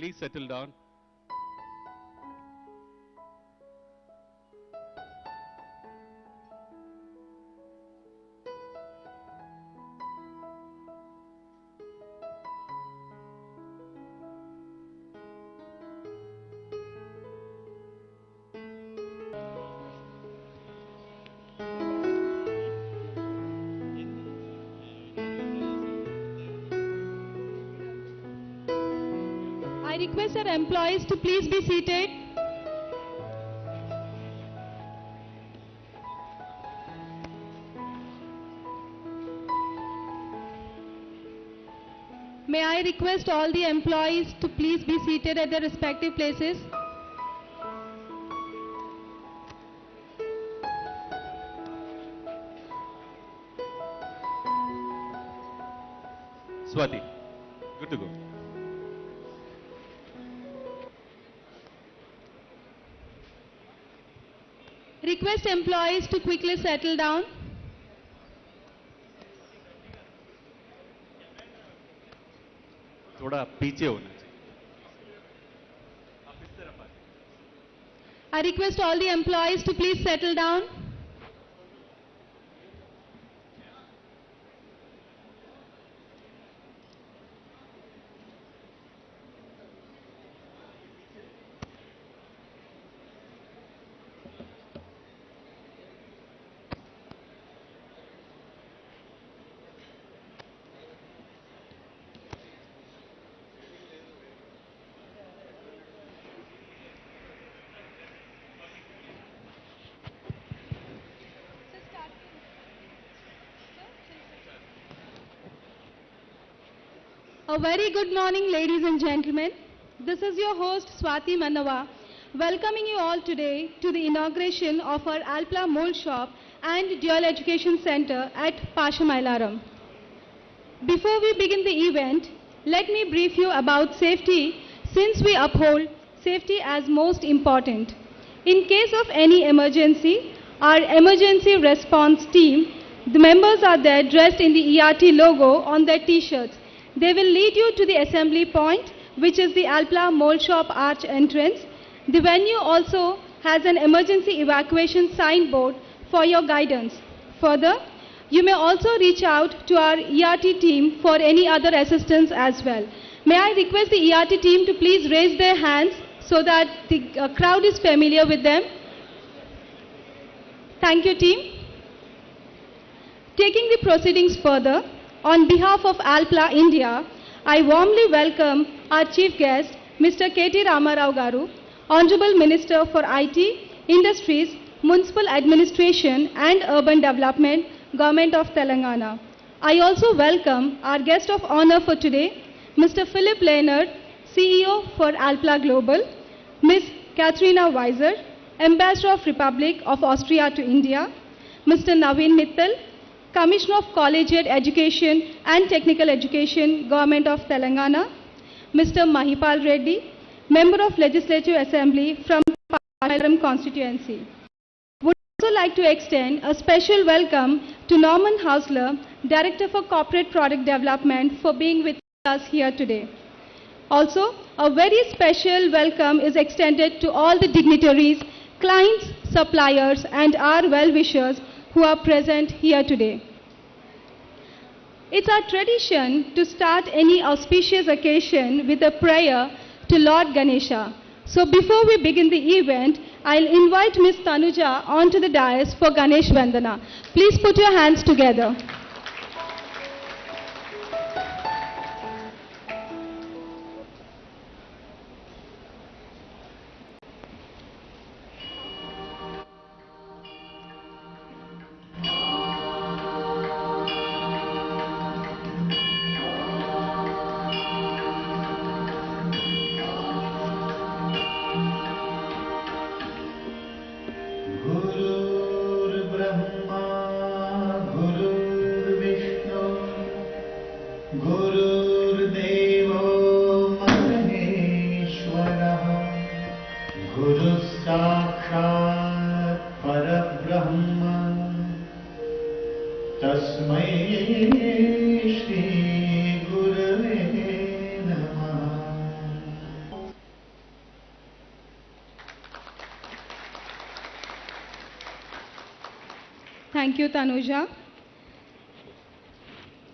please settle down. I request our employees to please be seated. May I request all the employees to please be seated at their respective places. Swati, good to go. Request employees to quickly settle down. थोड़ा पीछे होना चाहिए. I request all the employees to please settle down. A very good morning, ladies and gentlemen. This is your host Swati Manava, welcoming you all today to the inauguration of our Alpla Mould shop and Dual Education Center at Pashamailaram. Before we begin the event, let me brief you about safety, since we uphold safety as most important. In case of any emergency, our emergency response team, the members are there dressed in the ERT logo on their t-shirts. They will lead you to the assembly point, which is the Alpla Mould shop arch entrance. The venue also has an emergency evacuation signboard for your guidance. Further, you may also reach out to our ERT team for any other assistance as well. May I request the ERT team to please raise their hands so that the crowd is familiar with them. Thank you, team. Taking the proceedings further, on behalf of Alpla India, I warmly welcome our chief guest, Mr. KT Ramarao Garu, Honorable Minister for IT, Industries, Municipal Administration and Urban Development, Government of Telangana. I also welcome our guest of honor for today, Mr. Philip Leonard, CEO for Alpla Global, Ms. Katharina Weiser, Ambassador of Republic of Austria to India, Mr. Naveen Mittal, Commissioner of Collegiate Education and Technical Education, Government of Telangana, Mr. Mahipal Reddy, Member of Legislative Assembly from Pashamailaram constituency. Would also like to extend a special welcome to Norman Hausler, Director for Corporate Product Development, for being with us here today. Also, a very special welcome is extended to all the dignitaries, clients, suppliers, and our well-wishers who are present here today. It's our tradition to start any auspicious occasion with a prayer to Lord Ganesha. So before we begin the event, I'll invite Ms. Tanuja onto the dais for Ganesh Vandana. Please put your hands together. Thank you, Tanuja.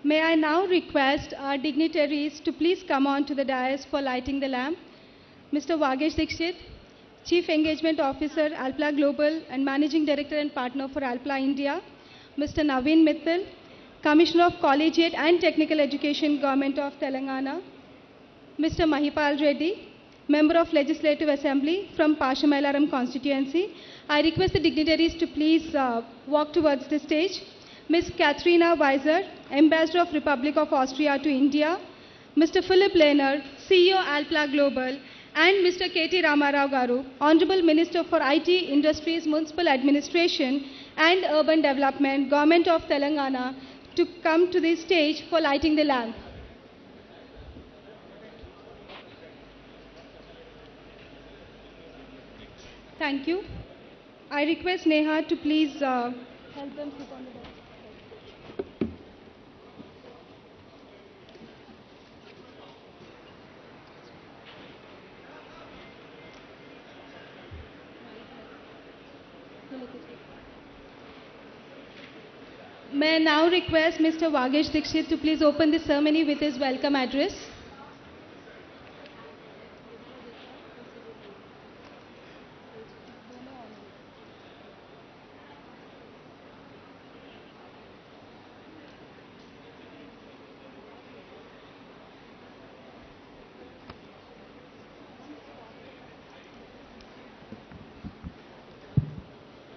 May I now request our dignitaries to please come on to the dais for lighting the lamp. Mr. Vagesh Dixit, Chief Engagement Officer, Alpla Global and Managing Director and Partner for Alpla India. Mr. Naveen Mittal, Commissioner of Collegiate and Technical Education, Government of Telangana. Mr. Mahipal Reddy, Member of Legislative Assembly from Pashamailaram constituency. I request the dignitaries to please walk towards the stage. Ms. Katharina Weiser, Ambassador of Republic of Austria to India. Mr. Philip Lehner, CEO Alpla Global, and Mr. KT Ramarao Garu, Honorable Minister for IT, Industries, Municipal Administration and Urban Development, Government of Telangana, to come to the stage for lighting the lamp. Thank you. I request Neha to please help them sit on the desk. May I now request Mr. Vagesh Dixit to please open the ceremony with his welcome address.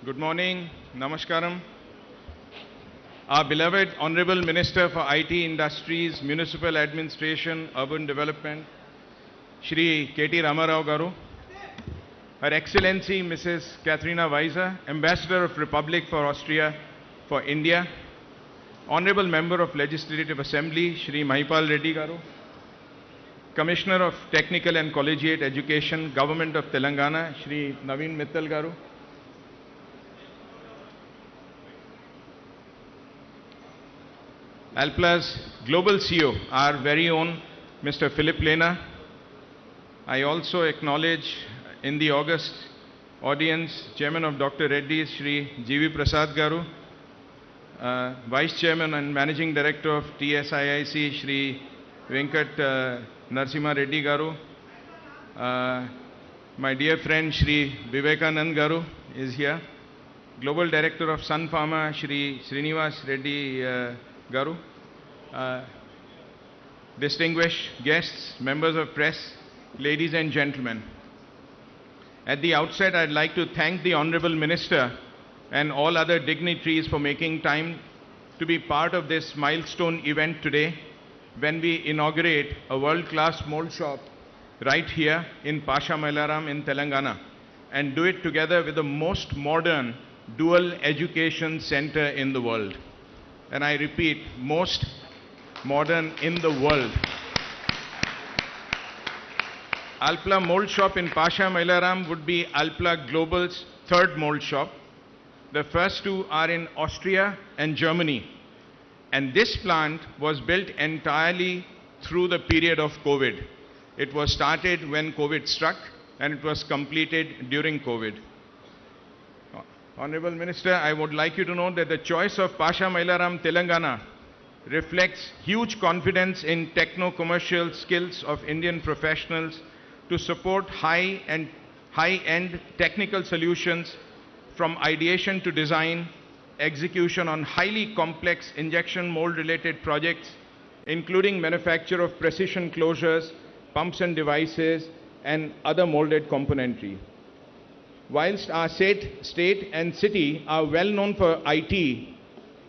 Good morning, Namaskaram. Our beloved Honorable Minister for IT Industries, Municipal Administration, Urban Development, Shri KT Ramarao Garu, Her Excellency Mrs. Katharina Weiser, Ambassador of Republic for Austria for India, Honorable Member of Legislative Assembly, Shri Mahipal Reddy Garu, Commissioner of Technical and Collegiate Education, Government of Telangana, Shri Naveen Mittal Garu, Alpla's Global CEO, our very own Mr. Philip Lehner. I also acknowledge in the August audience, Chairman of Dr. Reddy's, Shri G.V. Prasad Garu, Vice Chairman and Managing Director of TSIIC, Shri Venkat Narasimha Reddy Garu, my dear friend Shri Vivekanand Garu is here, Global Director of Sun Pharma, Shri Srinivas Reddy Garu, distinguished guests, members of press, ladies and gentlemen. At the outset, I'd like to thank the Honorable Minister and all other dignitaries for making time to be part of this milestone event today when we inaugurate a world-class mold shop right here in Pashamailaram in Telangana, and do it together with the most modern dual education center in the world. And I repeat, most modern in the world. Alpla Mould Shop in Pashamailaram would be Alpla Global's third mold shop. The first two are in Austria and Germany. And this plant was built entirely through the period of COVID. It was started when COVID struck and it was completed during COVID. Honorable Minister, I would like you to know that the choice of Pashamailaram, Telangana reflects huge confidence in techno-commercial skills of Indian professionals to support high-end technical solutions from ideation to design, execution on highly complex injection mold-related projects, including manufacture of precision closures, pumps and devices, and other molded componentry. Whilst our state and city are well known for IT,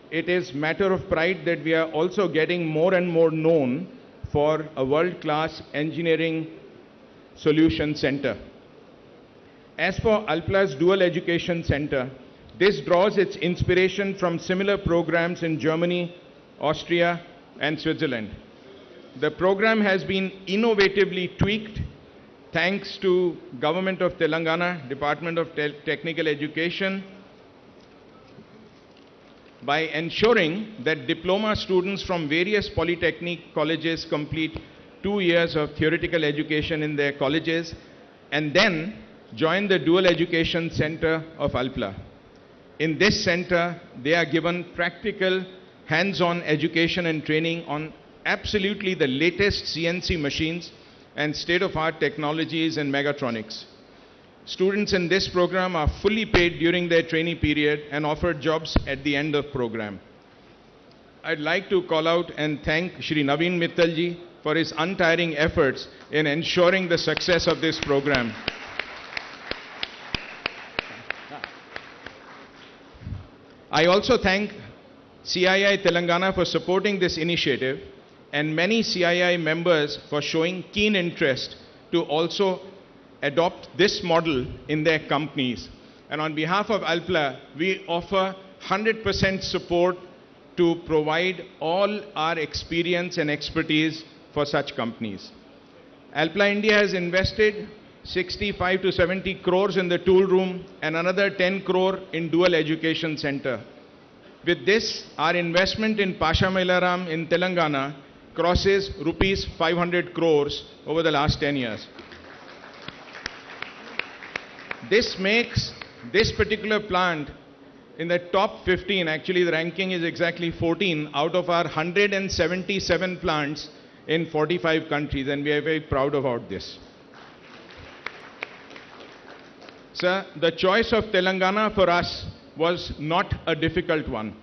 it is matter of pride that we are also getting more and more known for a world-class engineering solution center. As for Alpla's Dual Education Center, this draws its inspiration from similar programs in Germany, Austria, and Switzerland. The program has been innovatively tweaked thanks to Government of Telangana, Department of Technical Education, by ensuring that diploma students from various polytechnic colleges complete 2 years of theoretical education in their colleges and then join the Dual Education Center of Alpla. In this center, they are given practical, hands-on education and training on absolutely the latest CNC machines and state-of-art technologies in mechatronics. Students in this program are fully paid during their trainee period and offered jobs at the end of program. I'd like to call out and thank Shri Naveen Mittalji for his untiring efforts in ensuring the success of this program. I also thank CII Telangana for supporting this initiative and many CII members for showing keen interest to also adopt this model in their companies. And on behalf of Alpla, we offer 100% support to provide all our experience and expertise for such companies. Alpla India has invested 65 to 70 crores in the tool room and another 10 crore in dual education center. With this, our investment in Pasha Mailaram in Telangana crosses rupees 500 crores over the last 10 years. This makes this particular plant in the top 15, actually the ranking is exactly 14 out of our 177 plants in 45 countries, and we are very proud about this. Sir, the choice of Telangana for us was not a difficult one.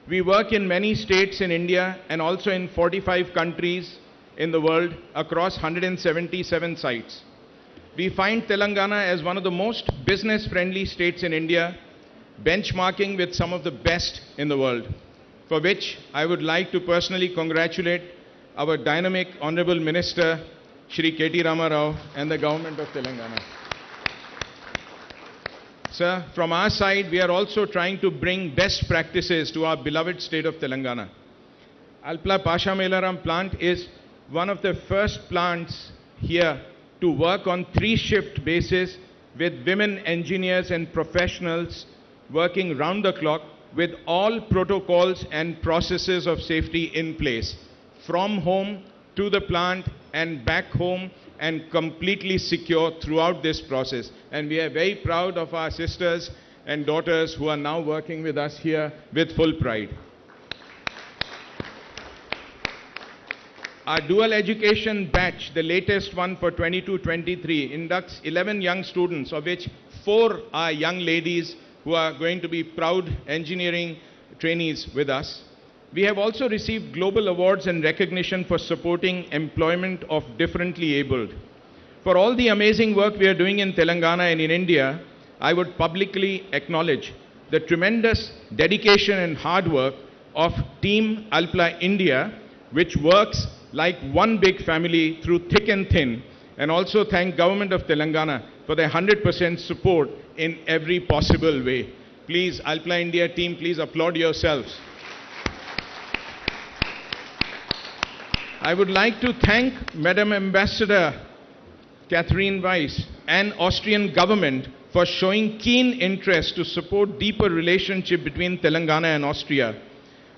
We work in many states in India and also in 45 countries in the world across 177 sites. We find Telangana as one of the most business-friendly states in India, benchmarking with some of the best in the world, for which I would like to personally congratulate our dynamic Honorable Minister, Shri KT Rama Rao, and the Government of Telangana. Sir, from our side, we are also trying to bring best practices to our beloved state of Telangana. Alpla Pasha Mailaram plant is one of the first plants here to work on 3-shift basis with women engineers and professionals working round the clock with all protocols and processes of safety in place, from home to the plant and back home, and completely secure throughout this process. And we are very proud of our sisters and daughters who are now working with us here with full pride. Our dual education batch, the latest one for 22-23, inducts 11 young students, of which 4 are young ladies who are going to be proud engineering trainees with us. We have also received global awards and recognition for supporting employment of differently abled. For all the amazing work we are doing in Telangana and in India, I would publicly acknowledge the tremendous dedication and hard work of Team Alpla India, which works like one big family through thick and thin, and also thank Government of Telangana for their 100% support in every possible way. Please, Alpla India team, please applaud yourselves. I would like to thank Madam Ambassador Catherine Weiss and Austrian government for showing keen interest to support deeper relationship between Telangana and Austria.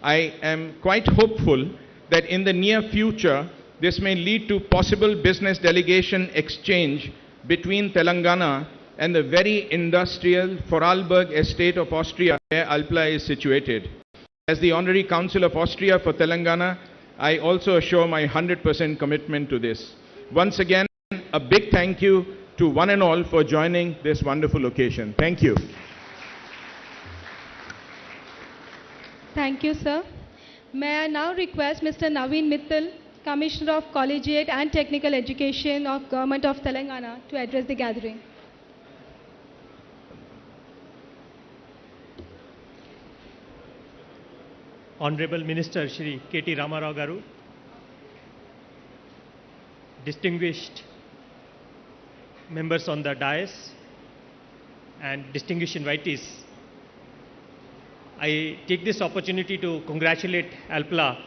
I am quite hopeful that in the near future, this may lead to possible business delegation exchange between Telangana and the very industrial Vorarlberg estate of Austria, where Alpla is situated. As the Honorary Council of Austria for Telangana, I also assure my 100% commitment to this. Once again, a big thank you to one and all for joining this wonderful occasion. Thank you. Thank you, sir. May I now request Mr. Naveen Mittal, Commissioner of Collegiate and Technical Education of Government of Telangana, to address the gathering. Honorable Minister Shri KT Rama Rao Garu, distinguished members on the dais and distinguished invitees, I take this opportunity to congratulate Alpla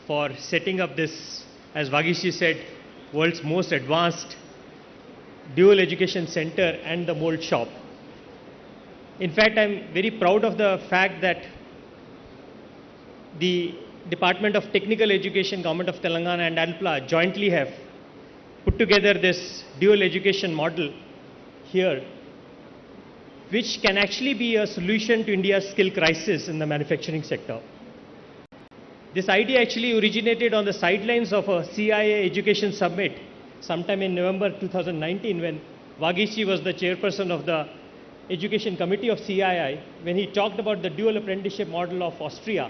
for setting up this, as Vagishi said, world's most advanced dual education center and the mold shop. In fact, I'm very proud of the fact that the Department of Technical Education, Government of Telangana and Alpla jointly have put together this dual education model here. which can actually be a solution to India's skill crisis in the manufacturing sector. This idea actually originated on the sidelines of a CIA Education Summit sometime in November 2019, when Vagishi was the chairperson of the Education Committee of CII, when he talked about the dual apprenticeship model of Austria.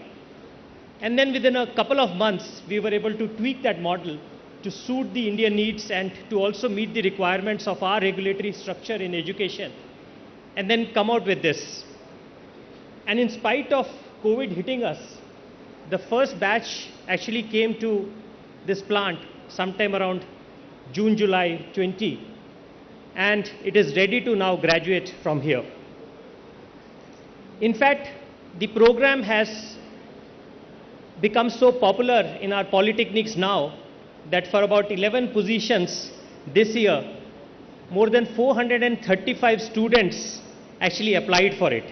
And then within a couple of months, we were able to tweak that model to suit the Indian needs and to also meet the requirements of our regulatory structure in education, and then come out with this. And in spite of COVID hitting us, the first batch actually came to this plant sometime around June, July 20, and it is ready to now graduate from here. In fact, the program has become so popular in our polytechnics now that for about 11 positions this year, more than 435 students actually applied for it.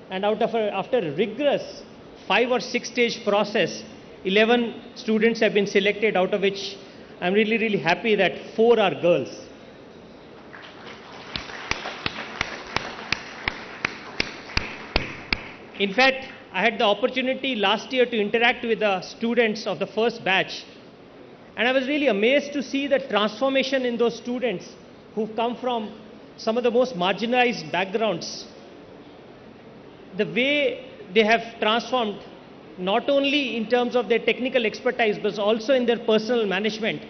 And after a rigorous 5 or 6 stage process, 11 students have been selected, out of which I'm really happy that 4 are girls. In fact, I had the opportunity last year to interact with the students of the first batch, and I was really amazed to see the transformation in those students who've come from some of the most marginalized backgrounds. The way they have transformed, not only in terms of their technical expertise, but also in their personal management.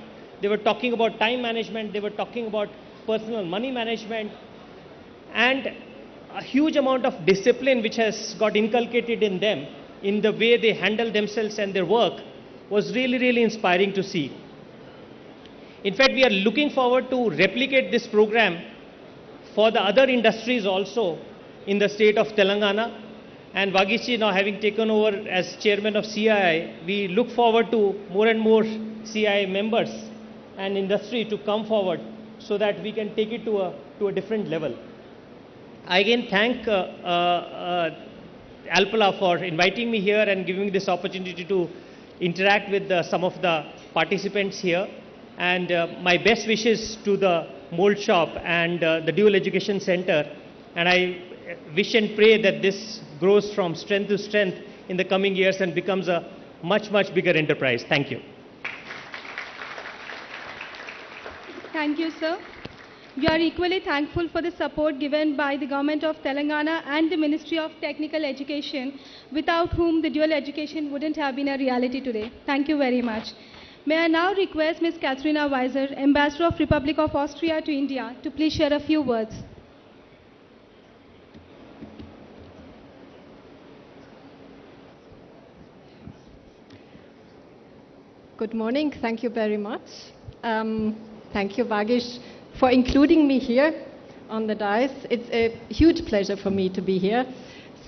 They were talking about time management, they were talking about personal money management, and a huge amount of discipline which has got inculcated in them in the way they handle themselves and their work was really inspiring to see. In fact, we are looking forward to replicate this program for the other industries also in the state of Telangana. And Vagishi, now having taken over as chairman of CII, we look forward to more and more CII members and industry to come forward so that we can take it to a different level. I again thank Alpla for inviting me here and giving me this opportunity to interact with some of the participants here. And my best wishes to the Mould Shop and the Dual Education Center. And I wish and pray that this grows from strength to strength in the coming years and becomes a much bigger enterprise. Thank you. Thank you, sir. We are equally thankful for the support given by the Government of Telangana and the Ministry of Technical Education, without whom the dual education wouldn't have been a reality today. Thank you very much. May I now request Ms. Katharina Weiser, Ambassador of Republic of Austria to India, to please share a few words. Good morning. Thank you very much. Thank you, Vagish, for including me here on the dais. It's a huge pleasure for me to be here,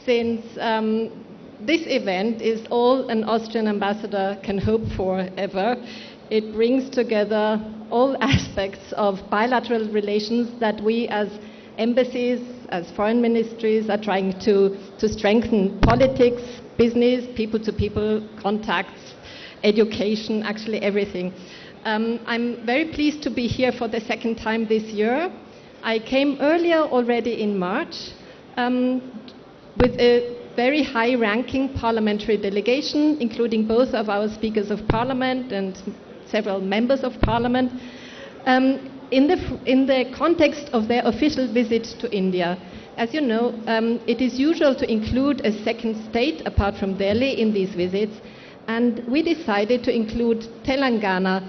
since this event is all an Austrian ambassador can hope for ever. It brings together all aspects of bilateral relations that we as embassies, as foreign ministries, are trying to strengthen: politics, business, people-to-people contacts, education, actually everything. I'm very pleased to be here for the second time this year. I came earlier already in March with a very high-ranking parliamentary delegation, including both of our speakers of parliament and several members of parliament, in the context of their official visit to India. As you know, it is usual to include a second state apart from Delhi in these visits, and we decided to include Telangana,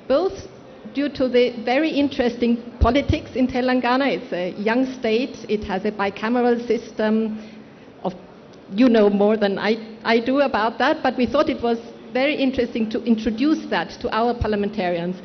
both due to the very interesting politics in Telangana. It's a young state, it has a bicameral system. You know more than I do about that, but we thought it was very interesting to introduce that to our parliamentarians.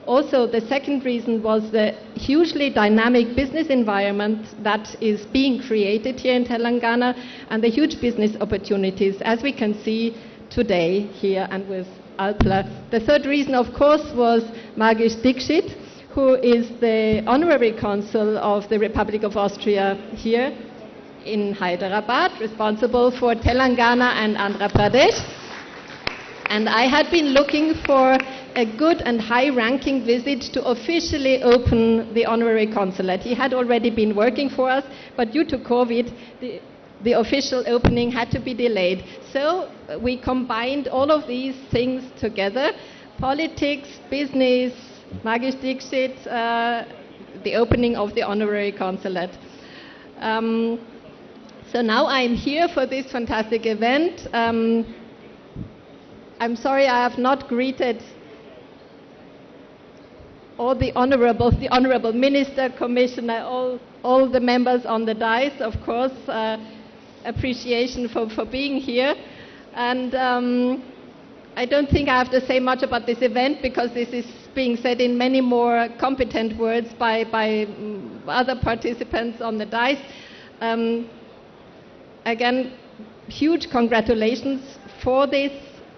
Also, the second reason was the hugely dynamic business environment that is being created here in Telangana, and the huge business opportunities, as we can see today here and with Alpla. The third reason, of course, was Magish Dixit, who is the honorary consul of the Republic of Austria here in Hyderabad, responsible for Telangana and Andhra Pradesh. And I had been looking for a good and high-ranking visit to officially open the honorary consulate. He had already been working for us, but due to COVID, the official opening had to be delayed. So we combined all of these things together: politics, business, Magish Dixit, the opening of the honorary consulate. So now I'm here for this fantastic event. I'm sorry I have not greeted all the honorable minister, commissioner, all the members on the dais, of course. Appreciation for being here. And I don't think I have to say much about this event, because this is being said in many more competent words by other participants on the dais. Again, huge congratulations for this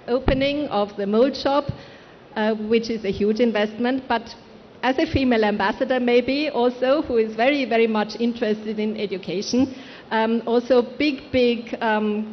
opening of the mold shop, which is a huge investment. But as a female ambassador, maybe also, who is very, very much interested in education, also big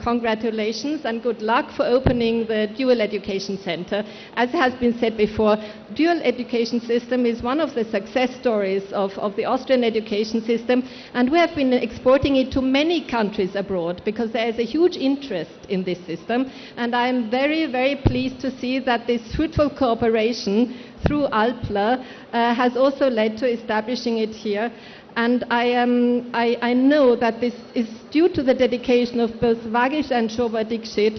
congratulations and good luck for opening the Dual Education Center. As has been said before, dual education system is one of the success stories of the Austrian education system, and we have been exporting it to many countries abroad because there is a huge interest in this system. And I'm very, very pleased to see that this fruitful cooperation through Alpla has also led to establishing it here. And I know that this is due to the dedication of both Vagish and Shobha Dixit,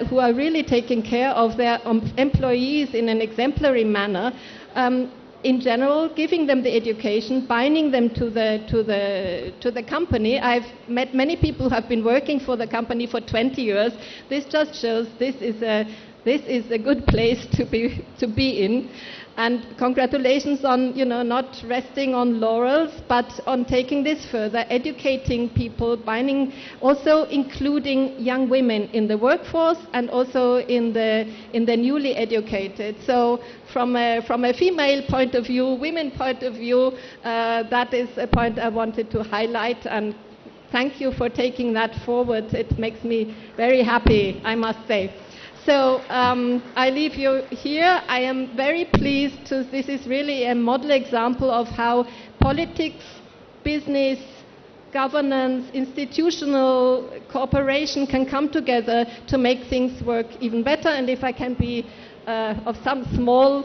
who are really taking care of their employees in an exemplary manner. In general, giving them the education, binding them to the company. I've met many people who have been working for the company for 20 years. This just shows this is a good place to be in. And congratulations on, not resting on laurels, but on taking this further, educating people, also including young women in the workforce and also in the newly educated. So from a female point of view, women point of view, that is a point I wanted to highlight. And thank you for taking that forward. It makes me very happy, I must say. So I leave you here. I am very pleased this is really a model example of how politics, business, governance, institutional cooperation can come together to make things work even better. And if I can be of some small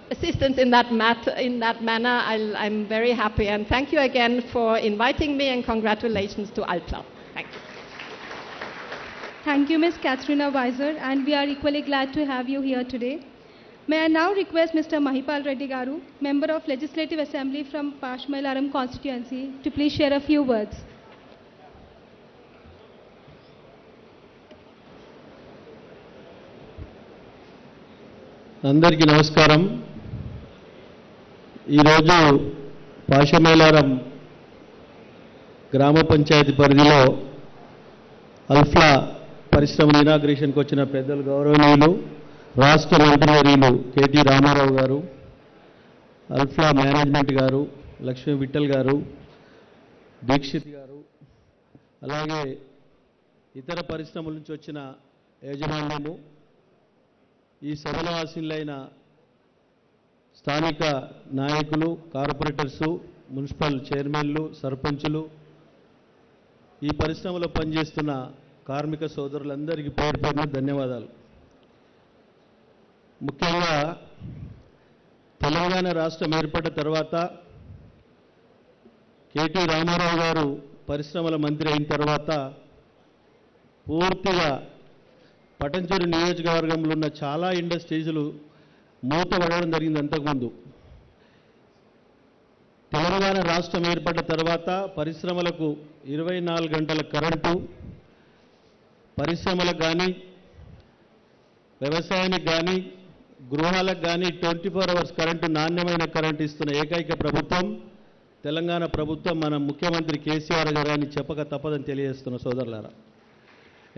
assistance in that manner, I'm very happy. And thank you again for inviting me, and congratulations to Alpla. Thank you. Thank you, Ms. Katrina Weiser, and we are equally glad to have you here today. May I now request Mr. Mahipal Reddy Garu, Member of Legislative Assembly from Pashmailaram constituency, to please share a few words. అందరికీ నమస్కారం. ఈరోజు పాషమైలారం గ్రామ పంచాయతీ పరిధిలో అల్ఫ్లా పరిశ్రమల ఇనాగ్రేషన్కి వచ్చిన పెద్దలు, గౌరవనీయులు రాష్ట్ర మంత్రివర్యులు కేటీ రామారావు గారు, అల్ఫ్లా మేనేజ్మెంట్ గారు, లక్ష్మీ విఠల్ గారు, దీక్షిత్ గారు, అలాగే ఇతర పరిశ్రమల నుంచి వచ్చిన యాజమాన్యము, ఈ సభలో ఆసీనులైన స్థానిక నాయకులు, కార్పొరేటర్సు, మున్సిపల్ చైర్మన్లు, సర్పంచులు, ఈ పరిశ్రమలో పనిచేస్తున్న కార్మిక సోదరులందరికీ పేరు పేరున ధన్యవాదాలు. ముఖ్యంగా తెలంగాణ రాష్ట్రం ఏర్పడ్డ తర్వాత కేటీ రామారావు గారు పరిశ్రమల మంత్రి అయిన తర్వాత పూర్తిగా పటంచెరు నియోజకవర్గంలో ఉన్న చాలా ఇండస్ట్రీస్లు మూతపడడం జరిగింది. అంతకుముందు తెలంగాణ రాష్ట్రం ఏర్పడ్డ తర్వాత పరిశ్రమలకు 24 గంటల కరెంటు, పరిశ్రమలకు కానీ, వ్యవసాయానికి కానీ, గృహాలకు కానీ 24 అవర్స్ కరెంటు, నాణ్యమైన కరెంటు ఇస్తున్న ఏకైక ప్రభుత్వం తెలంగాణ ప్రభుత్వం. మన ముఖ్యమంత్రి కేసీఆర్ గారిని చెప్పక తప్పదని తెలియజేస్తున్న సోదరులారా.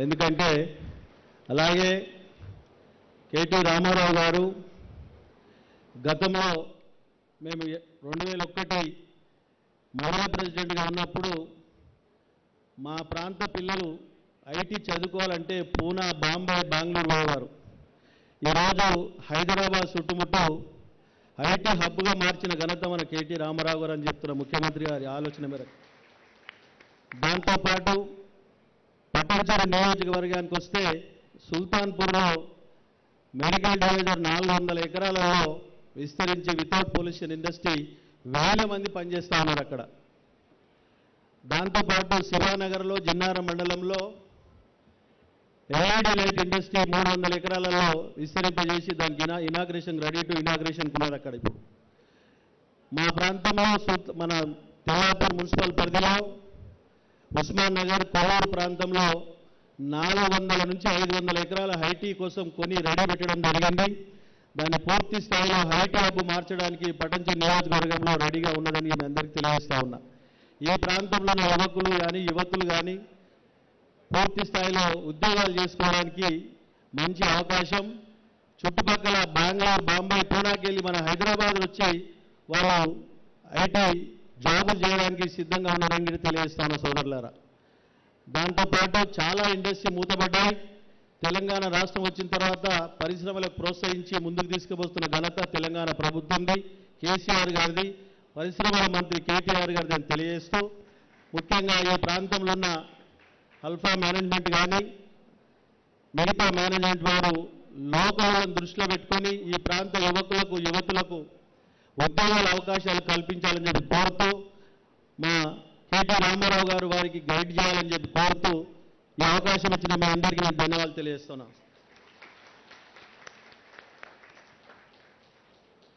ఎందుకంటే అలాగే కేటీ రామారావు గారు గతంలో మేము 2001 మహిళా ప్రెసిడెంట్గా ఉన్నప్పుడు మా ప్రాంత పిల్లలు ఐటీ చదువుకోవాలంటే పూనా, బాంబే, బెంగళూరు పోయేవారు. ఈరోజు హైదరాబాద్ చుట్టుముట్టు ఐటీ హబ్గా మార్చిన ఘనత మన కేటీ రామారావు గారు అని చెప్తున్న ముఖ్యమంత్రి గారి ఆలోచన మేరకు. దాంతోపాటు పట్టణచేరు నియోజకవర్గానికి వస్తే సుల్తాన్పూర్లో మెడికల్ డివిజన్ 400 ఎకరాలలో విస్తరించి వితౌట్ పొల్యూషన్ ఇండస్ట్రీ 1000 మంది పనిచేస్తూ ఉన్నారు అక్కడ. దాంతోపాటు శివానగర్లో జిన్నారం మండలంలో ఎల్ఈడి లైట్ ఇండస్ట్రీ 300 ఎకరాలలో విస్తరింపజేసి దానికి ఇనాగ్రేషన్ రెడీ టు ఇనాగ్రేషన్ ఉన్నది అక్కడ. ఇప్పుడు మా ప్రాంతంలో మన తెల్లాపూర్ మున్సిపల్ పరిధిలో ఉస్మాన్ నగర్, కోవూరు ప్రాంతంలో 400 నుంచి 500 ఎకరాల ఐటీ కోసం కొని రెడీ పెట్టడం జరిగింది. దాన్ని పూర్తి స్థాయిలో ఐటీ హబ్ మార్చడానికి పట్టణచేరు నియోజకవర్గంలో రెడీగా ఉన్నదని నేను అందరికీ తెలియజేస్తా ఉన్నా. ఈ ప్రాంతంలో యువకులు కానీ యువతులు కానీ పూర్తి స్థాయిలో ఉద్యోగాలు చేసుకోవడానికి మంచి అవకాశం. చుట్టుపక్కల బెంగళూరు, బాంబే, పూనాకి వెళ్ళి మన హైదరాబాద్ వచ్చి వాళ్ళు ఐటీ జాబులు చేయడానికి సిద్ధంగా ఉన్నారని తెలియజేస్తాను సోదరులారా. దాంతోపాటు చాలా ఇండస్ట్రీ మూతపడ్డాయి. తెలంగాణ రాష్ట్రం వచ్చిన తర్వాత పరిశ్రమలకు ప్రోత్సహించి ముందుకు తీసుకువస్తున్న ఘనత తెలంగాణ ప్రభుత్వంది, కేసీఆర్ గారిది, పరిశ్రమల మంత్రి కేటీఆర్ గారిది అని తెలియజేస్తూ, ముఖ్యంగా ఈ ప్రాంతంలో ఉన్న అల్ఫా మేనేజ్మెంట్ కానీ మిగతా మేనేజ్మెంట్ వారు లోకలను దృష్టిలో పెట్టుకొని ఈ ప్రాంత యువతులకు ఉద్యోగాల అవకాశాలు కల్పించాలని చెప్పి కోరుతూ, మా కేటీ రామారావు గారు వారికి గైడ్ చేయాలని చెప్పి కోరుతూ ఈ అవకాశం ఇచ్చిన మీ అందరికీ నేను ధన్యవాదాలు తెలియజేస్తున్నాను.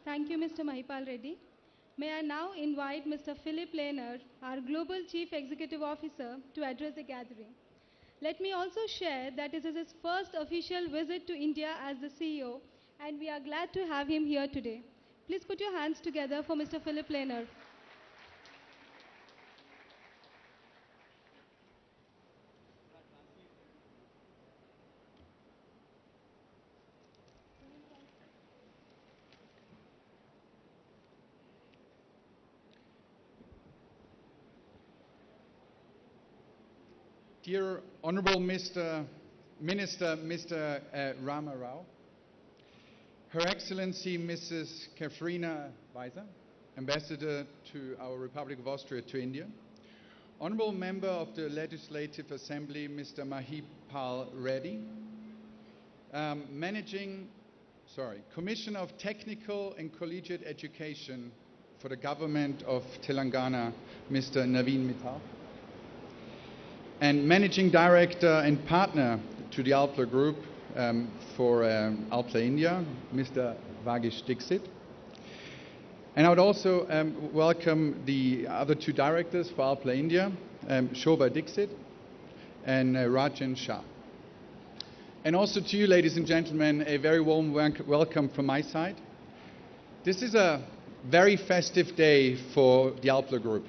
Thank you, Mr. Mahipal Reddy. May I now invite Mr. Philip Lehner, our Global Chief Executive Officer, to address the gathering. Let me also share that this is his first official visit to India as the CEO, and we are glad to have him here today. Please put your hands together for Mr. Philip Lehner. Dear Honorable Minister, Mr. Rama Rao, Her Excellency Mrs. Katrina Weiser, Ambassador to our Republic of Austria to India, Honorable Member of the Legislative Assembly, Mr. Mahipal Reddy, Commissioner of Technical and Collegiate Education for the Government of Telangana, Mr. Naveen Mittal, and Managing Director and Partner to the Alpla Group for Alpla India, Mr. Vagish Dixit. And I would also welcome the other two directors for Alpla India, Shobha Dixit and Rajan Shah. And also to you, ladies and gentlemen, a very warm welcome from my side. This is a very festive day for the Alpla Group.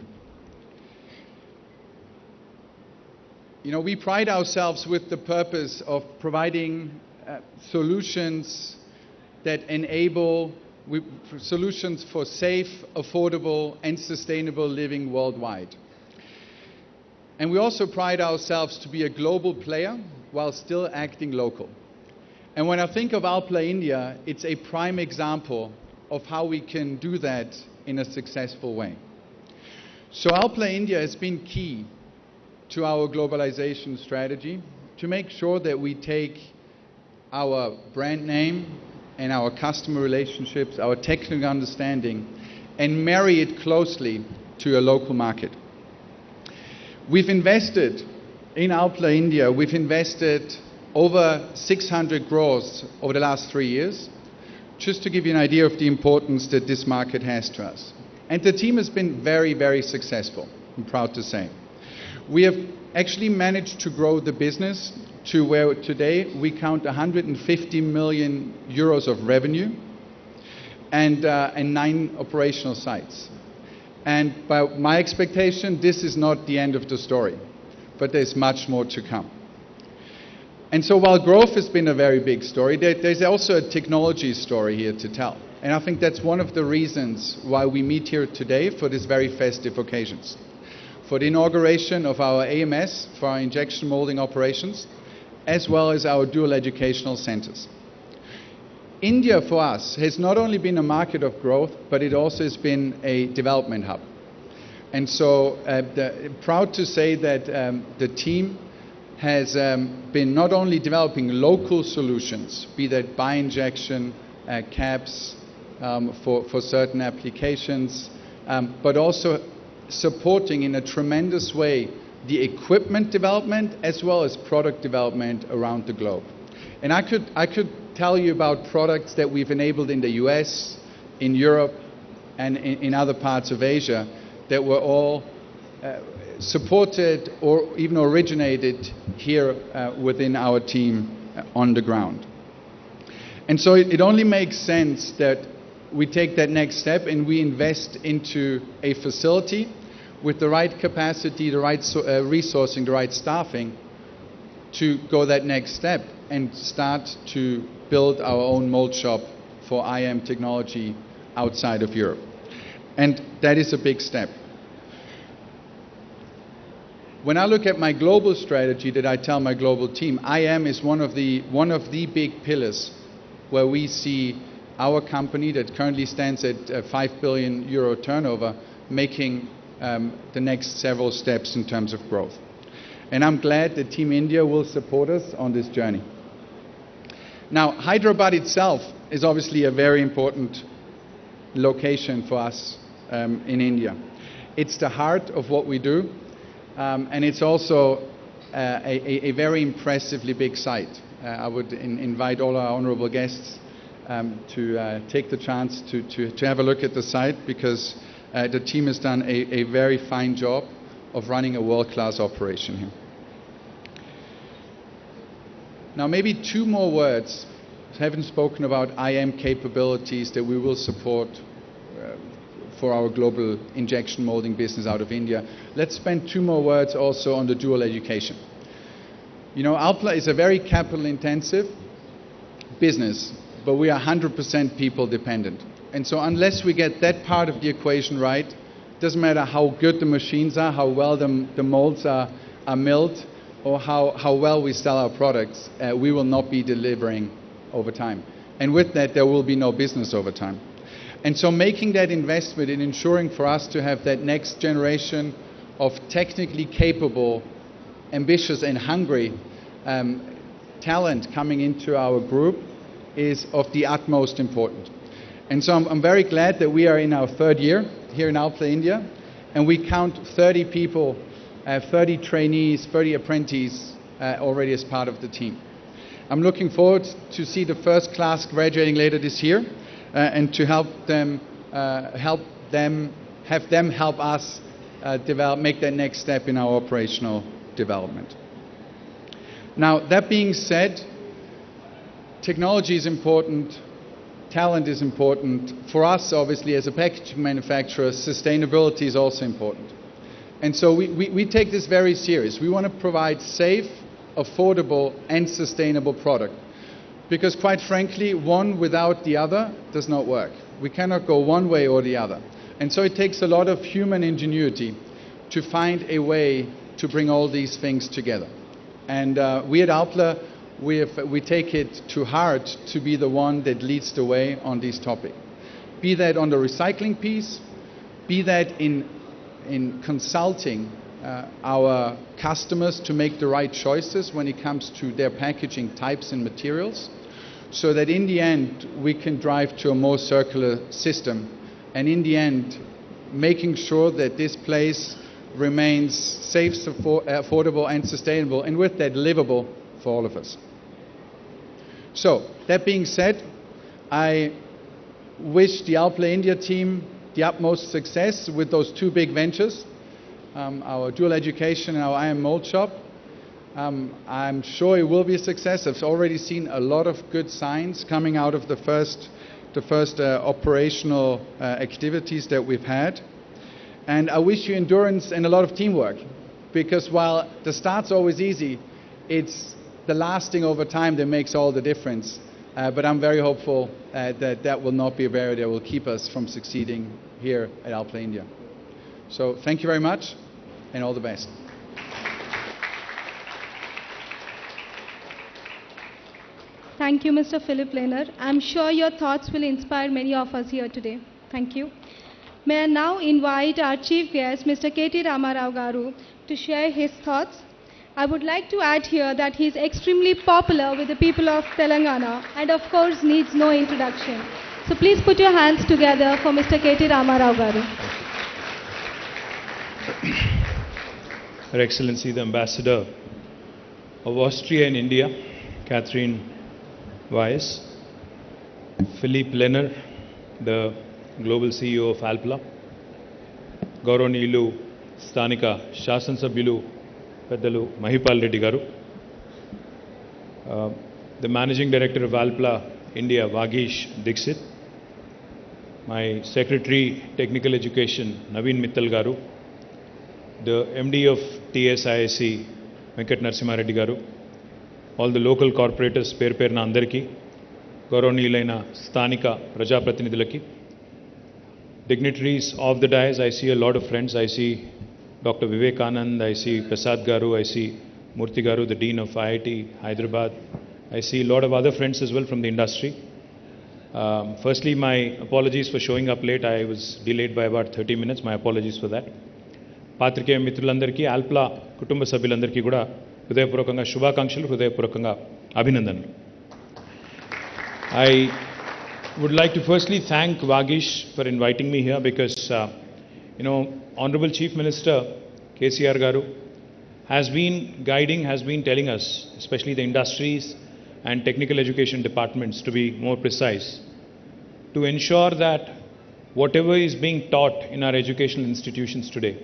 You know, we pride ourselves with the purpose of providing solutions that enable solutions for safe, affordable, and sustainable living worldwide. And we also pride ourselves to be a global player while still acting local. And when I think of Alpla India, it's a prime example of how we can do that in a successful way. So Alpla India has been key to our globalization strategy to make sure that we take our brand name and our customer relationships, our technical understanding, and marry it closely to a local market. We've invested in Alpla India, we've invested over 600 crores over the last 3 years, just to give you an idea of the importance that this market has to us. And the team has been very, very successful, I'm proud to say. We have actually managed to grow the business to where today we count 150 million euros of revenue and 9 operational sites. And by my expectation, this is not the end of the story, but there's much more to come. And so while growth has been a very big story, there's also a technology story here to tell. And I think that's one of the reasons why we meet here today for this very festive occasions. for the inauguration of our AMS for our injection molding operations, as well as our dual educational centers. India for us has not only been a market of growth, but it also has been a development hub. And so proud to say that the team has been not only developing local solutions, be that bi-injection caps for certain applications, but also supporting in a tremendous way the equipment development as well as product development around the globe. And I could tell you about products that we've enabled in the US, in Europe, and in other parts of Asia that were all supported or even originated here within our team on the ground. And so it only makes sense that we take that next step and we invest into a facility with the right capacity, the right resourcing, the right staffing to go that next step and start to build our own mold shop for IM technology outside of Europe. And that is a big step. When I look at my global strategy that I tell my global team, IM is one of the big pillars where we see our company that currently stands at a 5 billion euro turnover making the next several steps in terms of growth. And I'm glad that Team India will support us on this journey. Now, Hyderabad itself is obviously a very important location for us in India. It's the heart of what we do, and it's also a very impressively big site. I would invite all our honorable guests to take the chance to have a look at the site, because the team has done a very fine job of running a world-class operation here. Now, maybe two more words. I haven't spoken about IM capabilities that we will support for our global injection molding business out of India. Let's spend two more words also on the dual education. You know, Alpla is a very capital-intensive business, but we are 100% people dependent. And so unless we get that part of the equation right, it doesn't matter how good the machines are, how well the molds are milled, or how well we sell our products, we will not be delivering over time. And with that, there will be no business over time. And so making that investment in ensuring for us to have that next generation of technically capable, ambitious and hungry talent coming into our group is of the utmost importance. And so I'm very glad that we are in our third year here in Alpla, India, and we count 30 people, 30 trainees, 30 apprentices already as part of the team. I'm looking forward to see the first class graduating later this year and to have them help us make that next step in our operational development. Now, that being said, technology is important, talent is important. For us, obviously, as a packaging manufacturer, sustainability is also important. And so we take this very serious. We want to provide safe, affordable, and sustainable product. Because quite frankly, one without the other does not work. We cannot go one way or the other. And so it takes a lot of human ingenuity to find a way to bring all these things together. And we at Alpla, we take it to heart to be the one that leads the way on this topic. Be that on the recycling piece, be that in consulting our customers to make the right choices when it comes to their packaging types and materials, so that in the end we can drive to a more circular system, and in the end making sure that this place remains safe, affordable and sustainable, and with that livable for all of us. So, that being said, I wish the Alpla India team the utmost success with those two big ventures, our dual education and our IM mold shop. I'm sure it will be a success. I've already seen a lot of good signs coming out of the first operational activities that we've had. And I wish you endurance and a lot of teamwork, because while the start's always easy, it's the lasting over time that makes all the difference. But I'm very hopeful that will not be a barrier that will keep us from succeeding here at Alpla India. So thank you very much. and all the best. Thank you, Mr. Philip Lehner. I'm sure your thoughts will inspire many of us here today. Thank you. May I now invite our chief guest, Mr. KT Ramarao Garu, to share his thoughts. I would like to add here that he is extremely popular with the people of Telangana and of course needs no introduction. So please put your hands together for Mr. KT Ramarao Garu. Her Excellency the Ambassador of Austria in India, Catherine Weiss, Philippe Lehner, the Global CEO of Alpla, Gauranilu Stanika Shasansabhyulu Peddalu Mahipal Reddy Garu, the Managing Director of Alpla India, Vagish Dixit, my Secretary Technical Education, Naveen Mittal Garu, the MD of TSISC, Venkat Narasimha Reddy Garu, all the local corporators, Perna Andarki, Gauranilaina Stanika Prajapratinidhulaki, dignitaries of the dais. I see a lot of friends. I see Dr. Vivekanand, I see Prasad Garu, I see Murthy Garu, the Dean of IIT Hyderabad. I see a lot of other friends as well from the industry. Firstly, my apologies for showing up late. I was delayed by about 30 minutes. My apologies for that. Patrikeya Mitrulandarki, Alpla Kutumba Sabhyulandarki kuda Hridayapurvakanగా శుభాకాంక్షలు, హృదయపూర్వకంగా అభినందనలు. I would like to firstly thank Vagish for inviting me here because, Honorable Chief Minister KCR Garu has been guiding, has been telling us, especially the industries and technical education departments to be more precise, to ensure that whatever is being taught in our educational institutions today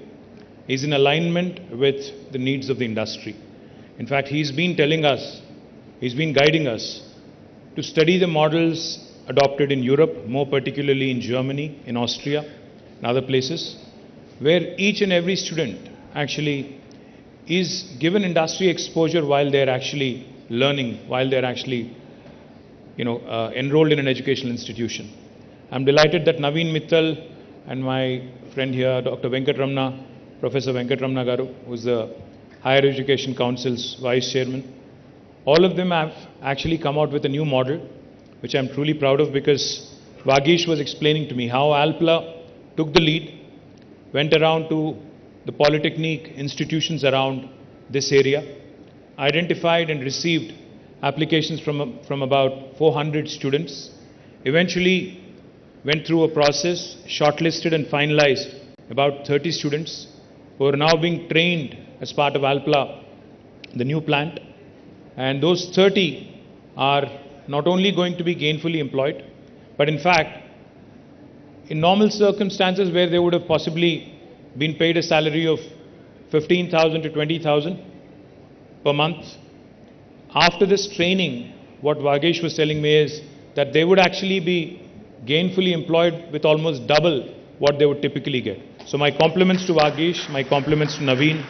is in alignment with the needs of the industry. In fact, he's been telling us, he's been guiding us to study the models adopted in Europe, more particularly in Germany, in Austria, and other places, where each and every student actually is given industry exposure while they're actually learning, while they're actually, enrolled in an educational institution. I'm delighted that Naveen Mittal and my friend here, Dr. Venkatramana, Professor Venkatramana Garu, who's the Higher Education Council's Vice Chairman, all of them have actually come out with a new model, which I'm truly proud of because Vagish was explaining to me how Alpla took the lead, went around to the polytechnic institutions around this area, identified and received applications from about 400 students, eventually went through a process, shortlisted and finalized about 30 students who are now being trained as part of Alpla, the new plant. And those 30 are not only going to be gainfully employed, but in fact, in normal circumstances where they would have possibly been paid a salary of 15,000 to 20,000 per month, after this training, what Vagish was telling me is that they would actually be gainfully employed with almost double what they would typically get. So my compliments to Vagish, my compliments to Naveen,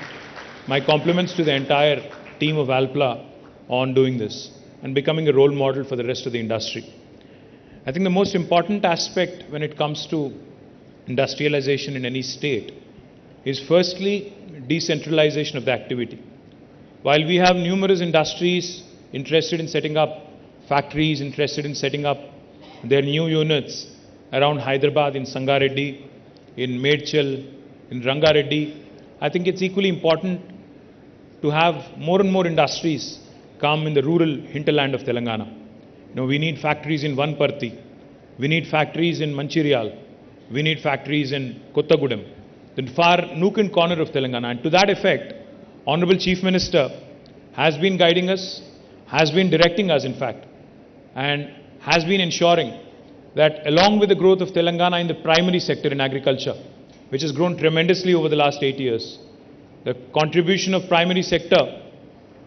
my compliments to the entire team of Alpla on doing this and becoming a role model for the rest of the industry. I think the most important aspect when it comes to industrialization in any state is firstly decentralization of the activity. While we have numerous industries interested in setting up factories, interested in setting up their new units around Hyderabad, in Sangareddy, in Medchal, in Rangareddy, I think it's equally important to have more and more industries come in the rural hinterland of Telangana. We need factories in Vanparthi, we need factories in Mancherial, we need factories in Kottagudem, the far nook and corner of Telangana. And to that effect, Honorable Chief Minister has been guiding us, has been directing us in fact, and has been ensuring that along with the growth of Telangana in the primary sector in agriculture, which has grown tremendously over the last 8 years, the contribution of primary sector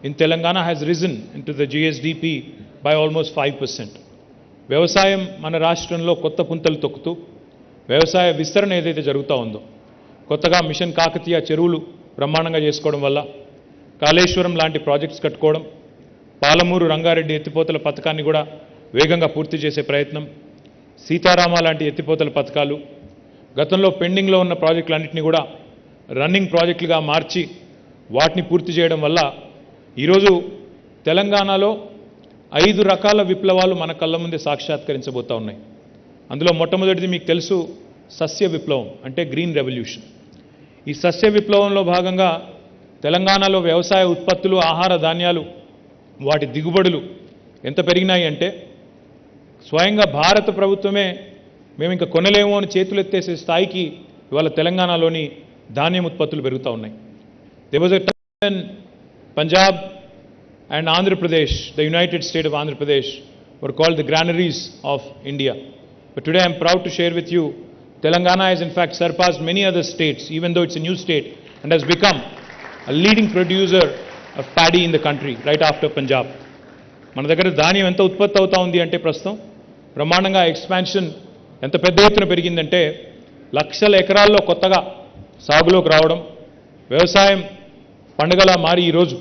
in Telangana has risen into the GSDP by almost 5%. వ్యవసాయం మన రాష్ట్రంలో కొత్త పుంతలు తొక్కుతూ వ్యవసాయ విస్తరణ ఏదైతే జరుగుతూ ఉందో, కొత్తగా మిషన్ కాకతీయ చెరువులు బ్రహ్మాండంగా చేసుకోవడం వల్ల, కాళేశ్వరం లాంటి ప్రాజెక్ట్స్ కట్టుకోవడం, పాలమూరు రంగారెడ్డి ఎత్తిపోతల పథకాన్ని కూడా వేగంగా పూర్తి చేసే ప్రయత్నం, సీతారామ లాంటి ఎత్తిపోతల పథకాలు, గతంలో పెండింగ్లో ఉన్న ప్రాజెక్టులన్నింటినీ కూడా రన్నింగ్ ప్రాజెక్టులుగా మార్చి వాటిని పూర్తి చేయడం వల్ల ఈరోజు తెలంగాణలో 5 రకాల విప్లవాలు మన కళ్ళ ముందే సాక్షాత్కరించబోతా ఉన్నాయి. అందులో మొట్టమొదటిది మీకు తెలుసు, సస్య విప్లవం అంటే గ్రీన్ రెవల్యూషన్. ఈ సస్య విప్లవంలో భాగంగా తెలంగాణలో వ్యవసాయ ఉత్పత్తులు, ఆహార ధాన్యాలు, వాటి దిగుబడులు ఎంత పెరిగినాయి అంటే స్వయంగా భారత ప్రభుత్వమే మేము ఇంకా కొనలేమో అని చేతులెత్తేసే స్థాయికి ఇవాళ తెలంగాణలోని ధాన్యం ఉత్పత్తులు పెరుగుతూ ఉన్నాయి. There was a time when Punjab and Andhra Pradesh, the United State of Andhra Pradesh, were called the granaries of India. But today I am proud to share with you, Telangana has in fact surpassed many other states, even though it's a new state, and has become a leading producer of paddy in the country, right after Punjab. మన దగ్గర ధాన్యం ఎంత ఉత్పత్తి అవుతా ఉంది అంటే ప్రస్తుతం బ్రహ్మాండంగా ఎక్స్పాన్షన్ ఎంత పెద్ద ఎత్తున పెరిగిందంటే లక్షల ఎకరాల్లో కొత్తగా సాగులోకి రావడం, వ్యవసాయం పండుగలా మారి ఈరోజు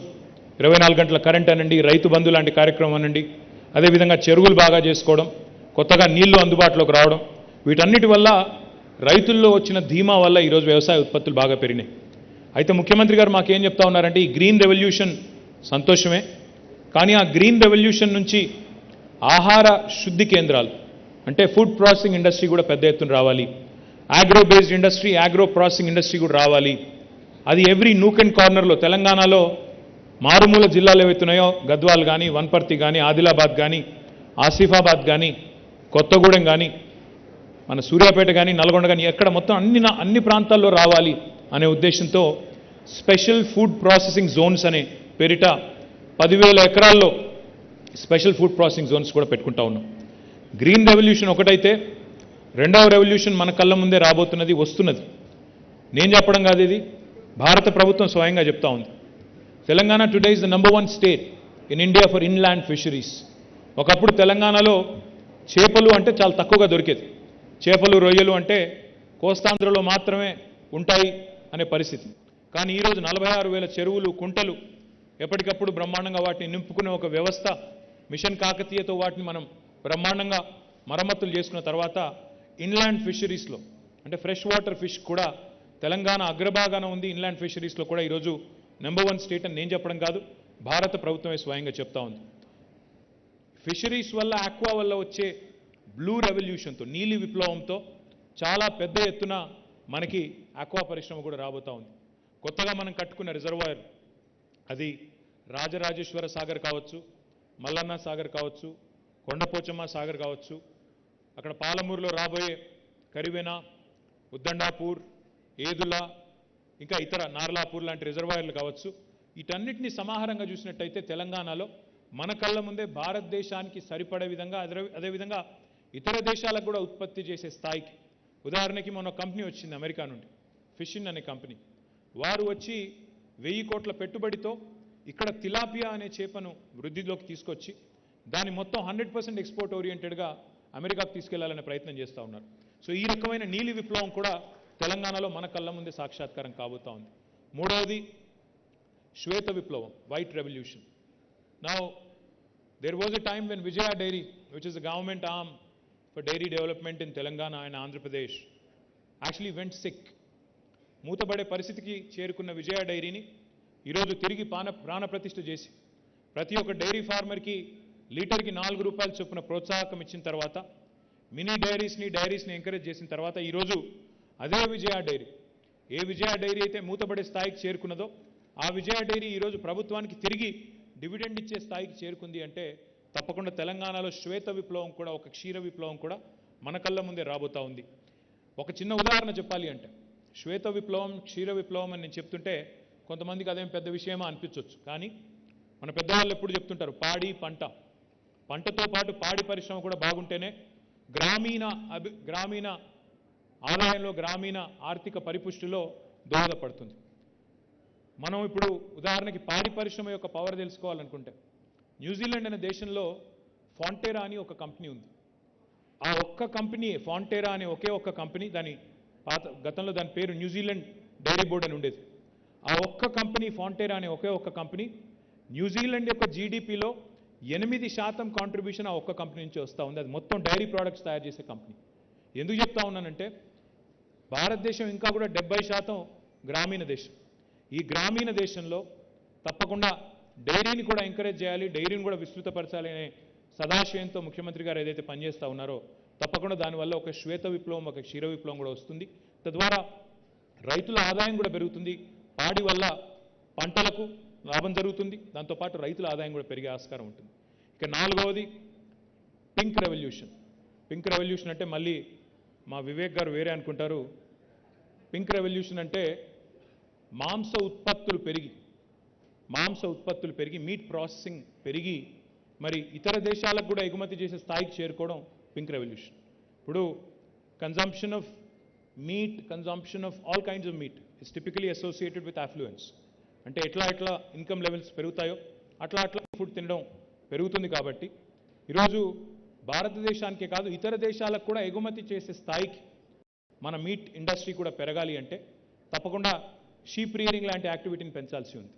24 గంటల కరెంట్ అనండి, రైతు బంధు లాంటి కార్యక్రమం అనండి, అదేవిధంగా చెరువులు బాగా చేసుకోవడం, కొత్తగా నీళ్లు అందుబాటులోకి రావడం, వీటన్నిటి వల్ల రైతుల్లో వచ్చిన ధీమా వల్ల ఈరోజు వ్యవసాయ ఉత్పత్తులు బాగా పెరిగినాయి. అయితే ముఖ్యమంత్రి గారు మాకేం చెప్తా ఉన్నారంటే ఈ గ్రీన్ రెవల్యూషన్ సంతోషమే, కానీ ఆ గ్రీన్ రెవల్యూషన్ నుంచి ఆహార శుద్ధి కేంద్రాలు అంటే ఫుడ్ ప్రాసెసింగ్ ఇండస్ట్రీ కూడా పెద్ద ఎత్తున రావాలి, agro based industry, agro processing industry కూడా రావాలి. అది ఎవ్రీ నూక్ అండ్ కార్నర్లో తెలంగాణలో మారుమూల జిల్లాలు ఏవైతున్నాయో గద్వాల్ కానీ, వన్పర్తి కానీ, ఆదిలాబాద్ కానీ, ఆసిఫాబాద్ కానీ, కొత్తగూడెం కానీ, మన సూర్యాపేట కానీ, నల్గొండ కానీ, ఎక్కడ మొత్తం అన్ని ప్రాంతాల్లో రావాలి అనే ఉద్దేశంతో స్పెషల్ ఫుడ్ ప్రాసెసింగ్ జోన్స్ అనే పేరిట 10,000 ఎకరాల్లో స్పెషల్ ఫుడ్ ప్రాసెసింగ్ జోన్స్ కూడా పెట్టుకుంటా ఉన్నాం. గ్రీన్ రెవల్యూషన్ ఒకటైతే రెండవ రెవల్యూషన్ మన కళ్ళ ముందే రాబోతున్నది, వస్తున్నది. నేను చెప్పడం కాదు, ఇది భారత ప్రభుత్వం స్వయంగా చెప్తా ఉంది. Telangana today is the number 1 state in India for inland fisheries. ఒకప్పుడు తెలంగాణలో చేపలు అంటే చాలా తక్కువగా దొరికేది. చేపలు, రొయ్యలు అంటే కోస్తాంధ్రలో మాత్రమే ఉంటాయి అనే పరిస్థితి. కానీ ఈరోజు 46,000 చెరువులు, కుంటలు, ఎప్పటికప్పుడు బ్రహ్మాండంగా వాటిని నింపుకునే ఒక వ్యవస్థ, మిషన్ కాకతీయతో వాటిని మనం బ్రహ్మాండంగా మరమ్మతులు చేసుకున్న తర్వాత ఇన్లాండ్ ఫిషరీస్లో అంటే ఫ్రెష్ వాటర్ ఫిష్ కూడా తెలంగాణ అగ్రభాగాన ఉంది. ఇన్లాండ్ ఫిషరీస్లో కూడా ఈరోజు నెంబర్ 1 స్టేట్ అని నేను చెప్పడం కాదు, భారత ప్రభుత్వమే స్వయంగా చెప్తా ఉంది. ఫిషరీస్ వల్ల, ఆక్వా వల్ల వచ్చే బ్లూ రెవల్యూషన్తో, నీలి విప్లవంతో చాలా పెద్ద ఎత్తున మనకి ఆక్వా పరిశ్రమ కూడా రాబోతూ ఉంది. కొత్తగా మనం కట్టుకున్న రిజర్వాయర్, అది రాజరాజేశ్వర సాగర్ కావచ్చు, మల్లన్న సాగర్ కావచ్చు, కొండపోచమ్మ సాగర్ కావచ్చు, అక్కడ పాలమూరులో రాబోయే కరివెన, ఉద్దండాపూర్, ఏదుల, ఇంకా ఇతర నార్లాపూర్ లాంటి రిజర్వాయర్లు కావచ్చు, వీటన్నిటిని సమాహారంగా చూసినట్టయితే తెలంగాణలో మన కళ్ళ ముందే భారతదేశానికి సరిపడే విధంగా, అదేవిధంగా ఇతర దేశాలకు కూడా ఉత్పత్తి చేసే స్థాయికి, ఉదాహరణకి మొన్న కంపెనీ వచ్చింది అమెరికా నుండి, ఫిషిన్ అనే కంపెనీ. వారు వచ్చి 1000 కోట్ల పెట్టుబడితో ఇక్కడ తిలాపియా అనే చేపను వృద్ధిలోకి తీసుకొచ్చి దాన్ని మొత్తం 100% ఎక్స్పోర్ట్ ఓరియంటెడ్గా అమెరికాకు తీసుకెళ్లాలనే ప్రయత్నం చేస్తూ ఉన్నారు. సో ఈ రకమైన నీలి విప్లవం కూడా తెలంగాణలో మన కళ్ళ ముందే సాక్షాత్కారం కాబోతా ఉంది. మూడవది శ్వేత విప్లవం, white revolution. Now there was a time when Vijaya dairy, which is the government arm for dairy development in Telangana and Andhra Pradesh, actually vent sick. మూతబడే పరిస్థితికి చేరుకున్న విజయ డైరీని ఈరోజు తిరిగి ప్రాణప్రతిష్ఠ చేసి ప్రతి ఒక్క డైరీ ఫార్మర్కి లీటర్కి 4 రూపాయల చొప్పున ప్రోత్సాహకం ఇచ్చిన తర్వాత, మినీ డైరీస్ని ఎంకరేజ్ చేసిన తర్వాత ఈరోజు అదే విజయ డైరీ, ఏ విజయ డైరీ అయితే మూతబడే స్థాయికి చేరుకున్నదో ఆ విజయ డైరీ ఈరోజు ప్రభుత్వానికి తిరిగి డివిడెండ్ ఇచ్చే స్థాయికి చేరుకుంది అంటే తప్పకుండా తెలంగాణలో శ్వేత విప్లవం కూడా, ఒక క్షీర విప్లవం కూడా మన కళ్ళ ముందే రాబోతా ఉంది. ఒక చిన్న ఉదాహరణ చెప్పాలి అంటే, శ్వేత విప్లవం, క్షీర విప్లవం అని నేను చెప్తుంటే కొంతమందికి అదేం పెద్ద విషయమా అనిపించవచ్చు. కానీ మన పెద్దవాళ్ళు ఎప్పుడు చెప్తుంటారు, పంటతో పాటు పాడి పరిశ్రమ కూడా బాగుంటేనే గ్రామీణ ఆదాయంలో, గ్రామీణ ఆర్థిక పరిపుష్టిలో దోహదపడుతుంది. మనం ఇప్పుడు ఉదాహరణకి పాడి పరిశ్రమ యొక్క పవర్ తెలుసుకోవాలనుకుంటే, న్యూజిలాండ్ అనే దేశంలో ఫాంటెరా అని ఒక కంపెనీ ఉంది. ఆ ఒక్క కంపెనీ, ఫాంటెరా అనే ఒకే ఒక్క కంపెనీ, గతంలో దాని పేరు న్యూజిలాండ్ డైరీ బోర్డ్ అని ఉండేది. ఆ ఒక్క కంపెనీ, ఫాంటెరా అనే ఒకే ఒక్క కంపెనీ, న్యూజిలాండ్ యొక్క జీడిపిలో 8% కాంట్రిబ్యూషన్ ఆ ఒక్క కంపెనీ నుంచి వస్తూ ఉంది. అది మొత్తం డైరీ ప్రోడక్ట్స్ తయారు చేసే కంపెనీ. ఎందుకు చెప్తా ఉన్నానంటే, భారతదేశం ఇంకా కూడా 70% గ్రామీణ దేశం. ఈ గ్రామీణ దేశంలో తప్పకుండా డైరీని కూడా ఎంకరేజ్ చేయాలి, డైరీని కూడా విస్తృతపరచాలి అనే సదాశయంతో ముఖ్యమంత్రి గారు ఏదైతే పనిచేస్తూ ఉన్నారో తప్పకుండా దానివల్ల ఒక శ్వేత విప్లవం, ఒక క్షీర విప్లవం కూడా వస్తుంది. తద్వారా రైతుల ఆదాయం కూడా పెరుగుతుంది. పాడి వల్ల పంటలకు లాభం జరుగుతుంది, దాంతోపాటు రైతుల ఆదాయం కూడా పెరిగే ఆస్కారం ఉంటుంది. ఇక నాలుగవది పింక్ రెవల్యూషన్. పింక్ రెవల్యూషన్ అంటే మళ్ళీ మా వివేక్ గారు వేరే అనుకుంటారు. పింక్ రెవల్యూషన్ అంటే మాంస ఉత్పత్తులు పెరిగి మీట్ ప్రాసెసింగ్ పెరిగి మరి ఇతర దేశాలకు కూడా ఎగుమతి చేసే స్థాయికి చేరుకోవడం పింక్ రెవల్యూషన్. ఇప్పుడు consumption of meat, consumption of all kinds of meat is typically associated with affluence. అంటే ఎట్లా ఇన్కమ్ లెవెల్స్ పెరుగుతాయో అట్లా ఫుడ్ తినడం పెరుగుతుంది. కాబట్టి ఈరోజు భారతదేశానికే కాదు ఇతర దేశాలకు కూడా ఎగుమతి చేసే స్థాయికి మన మీట్ ఇండస్ట్రీ కూడా పెరగాలి అంటే తప్పకుండా షీప్ రియరింగ్ లాంటి యాక్టివిటీని పెంచాల్సి ఉంది.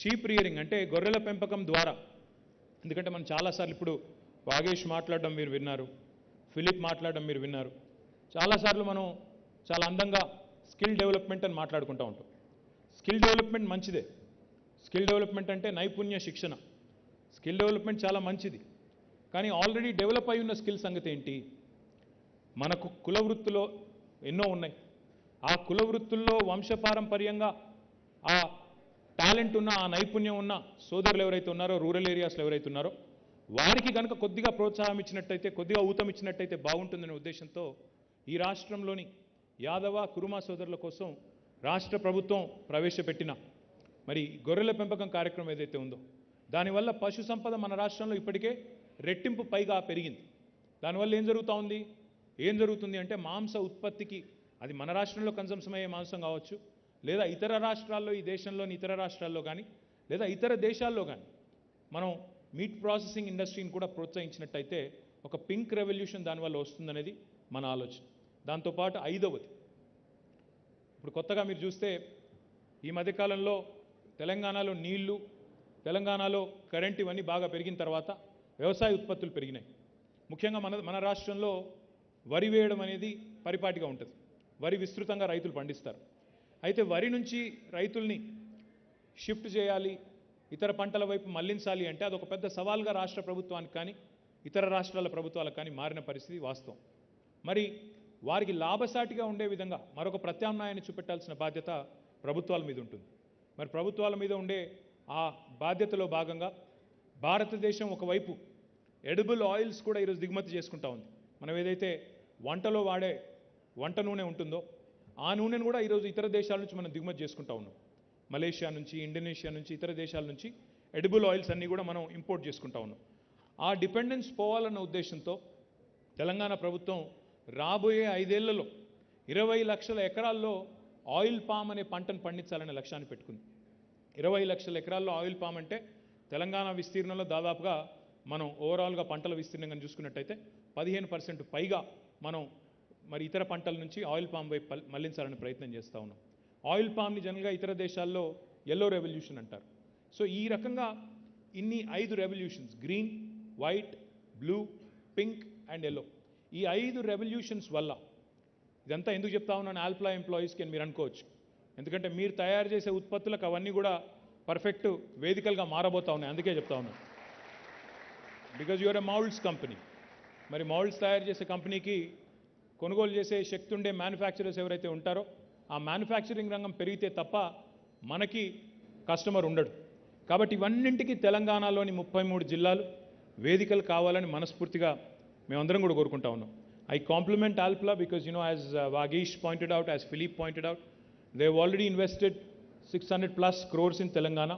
షీప్ రియరింగ్ అంటే గొర్రెల పెంపకం ద్వారా, ఎందుకంటే మనం చాలాసార్లు ఇప్పుడు వాగేష్ మాట్లాడడం మీరు విన్నారు, ఫిలిప్ మాట్లాడడం మీరు విన్నారు. చాలాసార్లు మనం చాలా అందంగా స్కిల్ డెవలప్మెంట్ అని మాట్లాడుకుంటూ ఉంటాం. స్కిల్ డెవలప్మెంట్ మంచిదే. స్కిల్ డెవలప్మెంట్ అంటే నైపుణ్య శిక్షణ. స్కిల్ డెవలప్మెంట్ చాలా మంచిది. కానీ ఆల్రెడీ డెవలప్ అయి ఉన్న స్కిల్ సంగతి ఏంటి? మనకు కుల వృత్తులో ఎన్నో ఉన్నాయి. ఆ కుల వృత్తుల్లో వంశపారంపర్యంగా ఆ టాలెంట్ ఉన్న, ఆ నైపుణ్యం ఉన్న సోదరులు ఎవరైతే ఉన్నారో, రూరల్ ఏరియాస్లో ఎవరైతే ఉన్నారో వారికి కనుక కొద్దిగా ప్రోత్సాహం ఇచ్చినట్టయితే, కొద్దిగా ఊతం ఇచ్చినట్టయితే బాగుంటుందనే ఉద్దేశంతో ఈ రాష్ట్రంలోని యాదవ, కురుమ సోదరుల కోసం రాష్ట్ర ప్రభుత్వం ప్రవేశపెట్టిన మరి గొర్రెల పెంపకం కార్యక్రమం ఏదైతే ఉందో దానివల్ల పశు సంపద మన రాష్ట్రంలో ఇప్పటికే రెట్టింపు పైగా పెరిగింది. దానివల్ల ఏం జరుగుతుంది అంటే మాంస ఉత్పత్తికి, అది మన రాష్ట్రంలో కన్సంప్షన్ అయ్యే మాంసం కావచ్చు, లేదా ఇతర రాష్ట్రాల్లో, ఈ దేశంలోని ఇతర రాష్ట్రాల్లో కానీ, లేదా ఇతర దేశాల్లో కానీ మనం మీట్ ప్రాసెసింగ్ ఇండస్ట్రీని కూడా ప్రోత్సహించినట్టయితే ఒక పింక్ రెవల్యూషన్ దానివల్ల వస్తుందనేది మన ఆలోచన. దాంతోపాటు ఐదవది, ఇప్పుడు కొత్తగా మీరు చూస్తే ఈ మధ్యకాలంలో తెలంగాణలో నీళ్లు, తెలంగాణలో కరెంట్ ఇవన్నీ బాగా పెరిగిన తర్వాత వ్యవసాయ ఉత్పత్తులు పెరిగినాయి. ముఖ్యంగా మన రాష్ట్రంలో వరి వేయడం అనేది పరిపాటిగా ఉంటుంది. వరి విస్తృతంగా రైతులు పండిస్తారు. అయితే వరి నుంచి రైతుల్ని షిఫ్ట్ చేయాలి, ఇతర పంటల వైపు మళ్లించాలి అంటే అదొక పెద్ద సవాల్గా రాష్ట్ర ప్రభుత్వానికి కానీ ఇతర రాష్ట్రాల ప్రభుత్వాలకు కానీ మారిన పరిస్థితి వాస్తవం. మరి వారికి లాభసాటిగా ఉండే విధంగా మరొక ప్రత్యామ్నాయాన్ని చూపెట్టాల్సిన బాధ్యత ప్రభుత్వాల మీద ఉంటుంది. మరి ప్రభుత్వాల మీద ఉండే ఆ బాధ్యతలో భాగంగా భారతదేశం ఒకవైపు ఎడిబుల్ ఆయిల్స్ కూడా ఈరోజు దిగుమతి చేసుకుంటా ఉంది. మనం ఏదైతే వంటలో వాడే వంట నూనె ఉంటుందో ఆ నూనెను కూడా ఈరోజు ఇతర దేశాల నుంచి మనం దిగుమతి చేసుకుంటా ఉన్నాం. మలేషియా నుంచి, ఇండోనేషియా నుంచి, ఇతర దేశాల నుంచి ఎడిబుల్ ఆయిల్స్ అన్నీ కూడా మనం ఇంపోర్ట్ చేసుకుంటా ఉన్నాం. ఆ డిపెండెన్స్ పోవాలన్న ఉద్దేశంతో తెలంగాణ ప్రభుత్వం రాబోయే 5 ఏళ్లలో 20 లక్షల ఎకరాల్లో ఆయిల్ పామ్ అనే పంటను పండించాలనే లక్ష్యాన్ని పెట్టుకుంది. 20 లక్షల ఎకరాల్లో ఆయిల్ పామ్ అంటే తెలంగాణ విస్తీర్ణంలో దాదాపుగా మనం ఓవరాల్గా పంటల విస్తీర్ణంగా చూసుకున్నట్టయితే 15% పైగా మనం మరి ఇతర పంటల నుంచి ఆయిల్ పామ్ వైపు మళ్లించాలని ప్రయత్నం చేస్తూ ఉన్నాం. ఆయిల్ పామ్ని జనరల్గా ఇతర దేశాల్లో ఎల్లో రెవల్యూషన్ అంటారు. సో ఈ రకంగా ఇన్ని 5 revolutions, green, white, blue, pink and yellow, ఈ 5 రెవల్యూషన్స్ వల్ల, ఇదంతా ఎందుకు చెప్తా ఉన్నాను ఆల్ప్లా ఎంప్లాయీస్కి అని మీరు అనుకోవచ్చు. ఎందుకంటే మీరు తయారు చేసే ఉత్పత్తులకు అవన్నీ కూడా పర్ఫెక్ట్ వేదికలుగా మారబోతా ఉన్నాయి. అందుకే చెప్తా ఉన్నాను. Because you're a moulds company. మరి మౌల్డ్స్ తయారు చేసే కంపెనీకి కొనుగోలు చేసే శక్తి ఉండే మ్యానుఫ్యాక్చరర్స్ ఎవరైతే ఉంటారో ఆ మ్యానుఫ్యాక్చరింగ్ రంగం పెరిగితే తప్ప మనకి కస్టమర్ ఉండడు. కాబట్టి ఇవన్నింటికి తెలంగాణలోని 33 జిల్లాలు వేదికలు కావాలని మనస్ఫూర్తిగా మేమందరం కూడా కోరుకుంటా ఉన్నాం. I compliment Alpla because, as Vagish pointed out, as Philippe pointed out, they've already invested 600 plus crores in Telangana.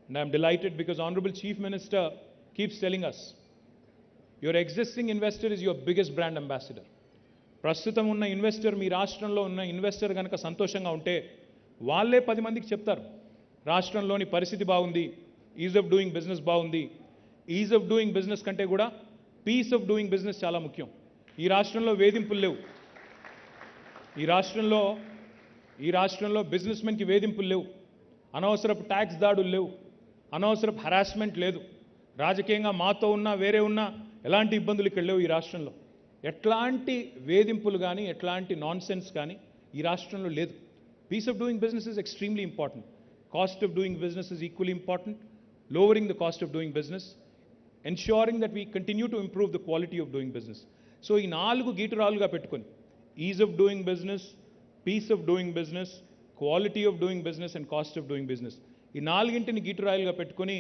And I'm delighted because Honorable Chief Minister keeps telling us, your existing investor is your biggest brand ambassador. ప్రస్తుతం ఉన్న investor, మీ రాష్ట్రంలో ఉన్న investor కనుక సంతోషంగా ఉంటే వాళ్ళే 10 మందికి చెప్తారు రాష్ట్రంలోని పరిస్థితి బాగుంది, ఈజ్ ఆఫ్ డూయింగ్ బిజినెస్ బాగుంది. ఈజ్ ఆఫ్ డూయింగ్ బిజినెస్ కంటే కూడా పీస్ ఆఫ్ డూయింగ్ బిజినెస్ చాలా ముఖ్యం. ఈ రాష్ట్రంలో వేధింపులు లేవు. ఈ రాష్ట్రంలో బిజినెస్ మెన్కి వేధింపులు లేవు. అనవసరపు ట్యాక్స్ దాడులు లేవు. అనవసరపు హరాస్మెంట్ లేదు. రాజకీయంగా మాతో ఉన్నా వేరే ఉన్నా ఎలాంటి ఇబ్బందులు ఇక్కడ లేవు. ఈ రాష్ట్రంలో ఎట్లాంటి వేధింపులు కానీ ఎట్లాంటి నాన్సెన్స్ కానీ ఈ రాష్ట్రంలో లేదు. Peace of doing business is extremely important. Cost of doing business is equally important. Lowering the cost of doing business, ensuring that we continue to improve the quality of doing business. So ఈ 4 గీటురాలుగా పెట్టుకొని ease of doing business, peace of doing business, quality of doing business and cost of doing business, ఈ 4ంటిని గీటురాయిలుగా పెట్టుకొని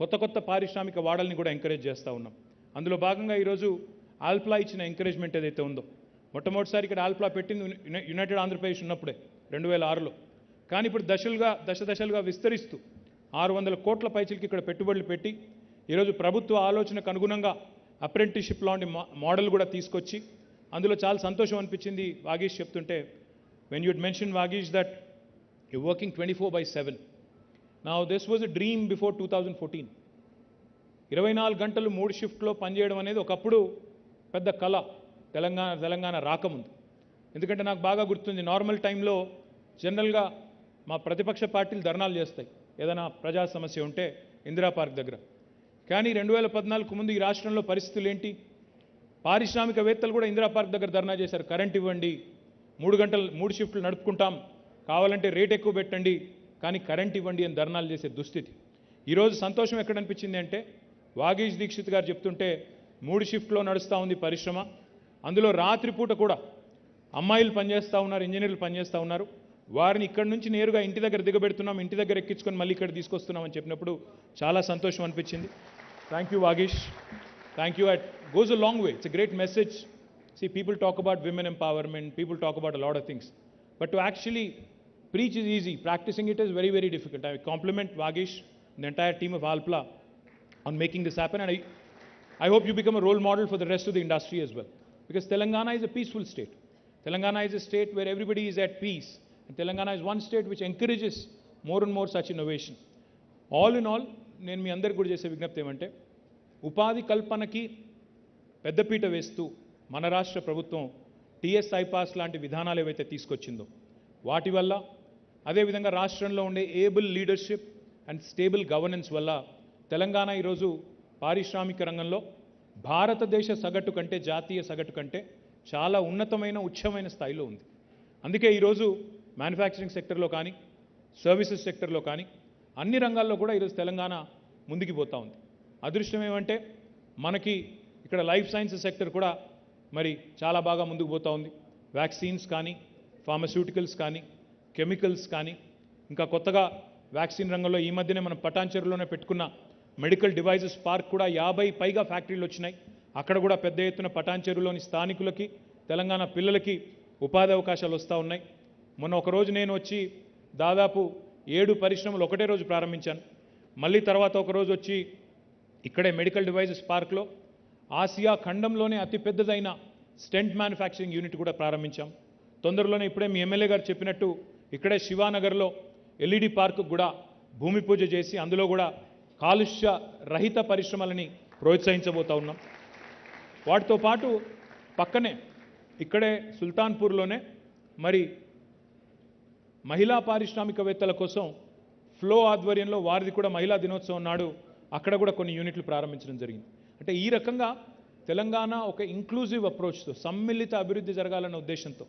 కొత్త కొత్త పారిశ్రామిక వాడల్ని కూడా ఎంకరేజ్ చేస్తూ ఉన్నాం. అందులో భాగంగా ఈరోజు ఆల్ప్లా ఇచ్చిన ఎంకరేజ్మెంట్ ఏదైతే ఉందో, మొట్టమొదటిసారి ఇక్కడ ఆల్ప్లా పెట్టింది యునైటెడ్ ఆంధ్రప్రదేశ్ ఉన్నప్పుడే 2006లో. కానీ ఇప్పుడు దశలుగా విస్తరిస్తూ 600 కోట్ల పైచిలకి ఇక్కడ పెట్టుబడులు పెట్టి ఈరోజు ప్రభుత్వ ఆలోచనకు అనుగుణంగా అప్రెంటిస్షిప్ లాంటి మోడల్ కూడా తీసుకొచ్చి, అందులో చాలా సంతోషం అనిపించింది వాగీష్ చెప్తుంటే, when you'd mention Vageesh that you working 24/7. Now this was a dream before 2014. 24 గంటలు 3 షిఫ్ట్లో పనిచేయడం అనేది ఒకప్పుడు పెద్ద కళ తెలంగాణ రాకముందు. ఎందుకంటే నాకు బాగా గుర్తుంది, నార్మల్ టైంలో జనరల్గా మా ప్రతిపక్ష పార్టీలు ధర్నాలు చేస్తాయి ఏదైనా ప్రజా సమస్య ఉంటే ఇందిరా పార్క్ దగ్గర. కానీ 2014 ముందు ఈ రాష్ట్రంలో పరిస్థితులు ఏంటి? పారిశ్రామికవేత్తలు కూడా ఇందిరా పార్క్ దగ్గర ధర్నా చేశారు. కరెంట్ ఇవ్వండి, 3 షిఫ్ట్లు నడుపుకుంటాం, కావాలంటే రేట్ ఎక్కువ పెట్టండి, కానీ కరెంట్ ఇవ్వండి అని ధర్నాలు చేసే దుస్థితి. ఈరోజు సంతోషం ఎక్కడ అనిపించింది అంటే, వాగీష్ దీక్షిత్ గారు చెప్తుంటే 3 షిఫ్ట్లో నడుస్తూ ఉంది పరిశ్రమ. అందులో రాత్రిపూట కూడా అమ్మాయిలు పనిచేస్తూ ఉన్నారు, ఇంజనీర్లు పనిచేస్తూ ఉన్నారు. వారిని ఇక్కడి నుంచి నేరుగా ఇంటి దగ్గర దిగబెడుతున్నాం, ఇంటి దగ్గర ఎక్కించుకొని మళ్ళీ ఇక్కడ తీసుకొస్తున్నాం అని చెప్పినప్పుడు చాలా సంతోషం అనిపించింది. Thank you Vageesh, thank you. It goes a long way, it's a great message. See, people talk about women empowerment, people talk about a lot of things, but to actually preach is easy, practicing it is very, very difficult. I compliment Vagish and the entire team of Alpla on making this happen, and I hope you become a role model for the rest of the industry as well, because Telangana is a peaceful state. Telangana is a state where everybody is at peace, and Telangana is one state which encourages more and more such innovation. All in all, నేను మీ అందరికీ కూడా చేసే విజ్ఞప్తి ఏమంటే, ఉపాధి కల్పనకి పెద్దపీట వేస్తూ మన రాష్ట్ర ప్రభుత్వం టీఎస్ ఐపాస్ లాంటి విధానాలు ఏవైతే తీసుకొచ్చిందో వాటి వల్ల, అదేవిధంగా రాష్ట్రంలో ఉండే able leadership and stable governance వల్ల తెలంగాణ ఈరోజు పారిశ్రామిక రంగంలో భారతదేశ సగటు కంటే, జాతీయ సగటు కంటే చాలా ఉన్నతమైన ఉచ్చమైన స్థాయిలో ఉంది. అందుకే ఈరోజు మ్యానుఫ్యాక్చరింగ్ సెక్టర్లో కానీ, సర్వీసెస్ సెక్టర్లో కానీ, అన్ని రంగాల్లో కూడా ఈరోజు తెలంగాణ ముందుకు పోతూ ఉంది. అదృష్టం ఏమంటే మనకి ఇక్కడ లైఫ్ సైన్సెస్ సెక్టర్ కూడా మరి చాలా బాగా ముందుకు పోతూ ఉంది. వ్యాక్సిన్స్ కానీ, ఫార్మస్యూటికల్స్ కానీ, కెమికల్స్ కానీ, ఇంకా కొత్తగా వ్యాక్సిన్ రంగంలో ఈ మధ్యనే మనం పటాన్చెరులోనే పెట్టుకున్న మెడికల్ డివైజెస్ పార్క్ కూడా 50 పైగా ఫ్యాక్టరీలు వచ్చినాయి. అక్కడ కూడా పెద్ద ఎత్తున పటాన్చెరులోని స్థానికులకి, తెలంగాణ పిల్లలకి ఉపాధి అవకాశాలు వస్తూ ఉన్నాయి. మొన్న ఒకరోజు నేను వచ్చి దాదాపు 7 పరిశ్రమలు ఒకటే రోజు ప్రారంభించాను. మళ్ళీ తర్వాత ఒకరోజు వచ్చి ఇక్కడే మెడికల్ డివైజెస్ పార్క్లో ఆసియా ఖండంలోనే అతిపెద్దదైన స్టెంట్ మ్యానుఫ్యాక్చరింగ్ యూనిట్ కూడా ప్రారంభించాం. తొందరలోనే ఇప్పుడే మీ ఎమ్మెల్యే గారు చెప్పినట్టు ఇక్కడే శివానగర్లో ఎల్ఈడి పార్కు కూడా భూమి పూజ చేసి అందులో కూడా కాలుష్య రహిత పరిశ్రమలని ప్రోత్సహించబోతా ఉన్నాం. వాటితో పాటు పక్కనే ఇక్కడే సుల్తాన్పూర్లోనే మరి మహిళా పారిశ్రామికవేత్తల కోసం ఫ్లో ఆధ్వర్యంలో వారిది కూడా మహిళా దినోత్సవం నాడు అక్కడ కూడా కొన్ని యూనిట్లు ప్రారంభించడం జరిగింది. అంటే ఈ రకంగా తెలంగాణ ఒక ఇంక్లూజివ్ అప్రోచ్తో సమ్మిళిత అభివృద్ధి జరగాలన్న ఉద్దేశంతో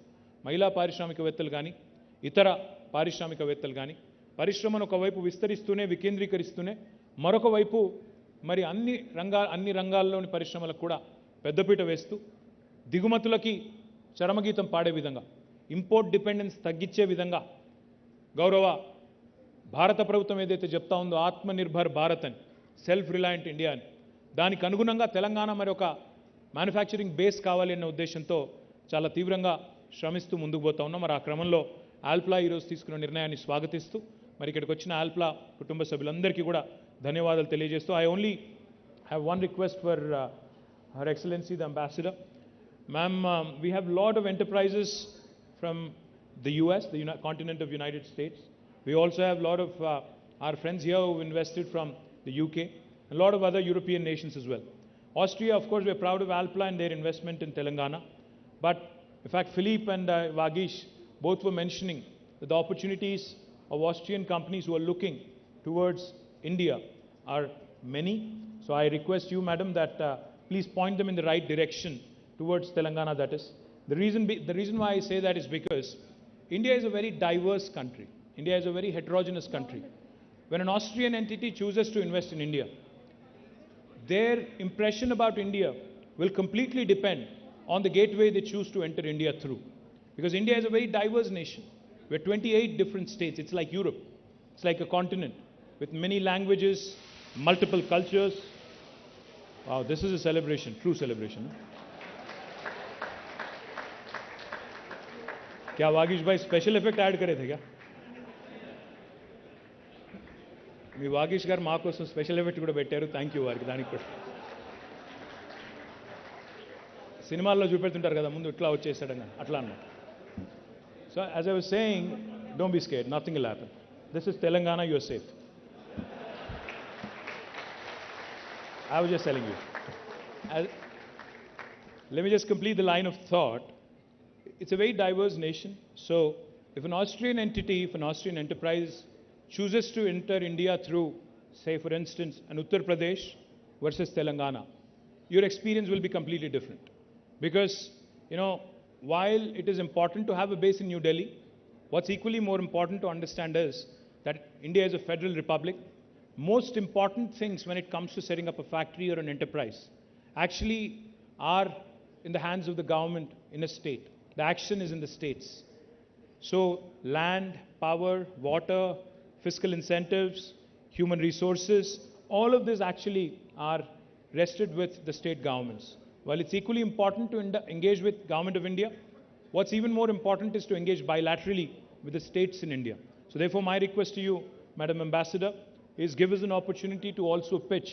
మహిళా పారిశ్రామికవేత్తలు కానీ, ఇతర పారిశ్రామికవేత్తలు కానీ పరిశ్రమను ఒకవైపు విస్తరిస్తూనే, వికేంద్రీకరిస్తూనే, మరొక వైపు మరి అన్ని రంగాల్లోని పరిశ్రమలకు కూడా పెద్దపీట వేస్తూ దిగుమతులకి చరమగీతం పాడే విధంగా, ఇంపోర్ట్ డిపెండెన్స్ తగ్గించే విధంగా గౌరవ భారత ప్రభుత్వం ఏదైతే చెప్తా ఉందో ఆత్మనిర్భర్ భారత్ అని, సెల్ఫ్ రిలయంట్ ఇండియా అని, దానికి అనుగుణంగా తెలంగాణ మరి ఒక మ్యానుఫ్యాక్చరింగ్ బేస్ కావాలి అన్న ఉద్దేశంతో చాలా తీవ్రంగా శ్రమిస్తూ ముందుకు పోతా ఉన్నాం. మరి ఆ క్రమంలో ఆల్ప్లా ఈరోజు తీసుకున్న నిర్ణయాన్ని స్వాగతిస్తూ మరి ఇక్కడికి వచ్చిన ఆల్ప్లా కుటుంబ సభ్యులందరికీ కూడా ధన్యవాదాలు తెలియజేస్తూ, I only have one request for her excellency the ambassador. Ma'am, we have a lot of enterprises from the US, the continent of United States. We also have a lot of our friends here who invested from the UK, a lot of other European nations as well. Austria, of course, we're proud of Alpla and their investment in Telangana. But in fact, Philippe and Vagish both were mentioning that the opportunities of Austrian companies who are looking towards India are many. So I request you, madam, that please point them in the right direction towards Telangana, that is. The reason why I say that is because India is a very diverse country. India is a very heterogeneous country. When an Austrian entity chooses to invest in India, their impression about India will completely depend on the gateway they choose to enter India through. Because India is a very diverse nation. We're 28 different states. It's like Europe. It's like a continent with many languages, multiple cultures. Wow, this is a celebration, true celebration. क्या वागीश भाई special effect add करे थे क्या? మీ వాగీష్ గారు మా కోసం special effect కూడా పెట్టారు. థ్యాంక్ యూ వారికి దానికి కూడా. సినిమాల్లో చూపెడుతుంటారు కదా ముందు ఇట్లా వచ్చేసాడని అట్లా అన్నమాట. So as I was saying, don't be scared, nothing will happen. This is Telangana, you are safe. I was just telling you. Let me just complete the line of thought. It's a very diverse nation. So if an Austrian entity, if an Austrian enterprise chooses to enter India through, say for instance, an Uttar Pradesh versus Telangana, your experience will be completely different. Because, you know, while it is important to have a base in New Delhi, what's equally more important to understand is that India is a federal republic. Most important things when it comes to setting up a factory or an enterprise actually are in the hands of the government in a state. The action is in the states. So land, power, water, fiscal incentives, human resources, all of this actually are rested with the state governments. While it's equally important to engage with Government of India, what's even more important is to engage bilaterally with the states in India. So therefore my request to you, Madam Ambassador, is give us an opportunity to also pitch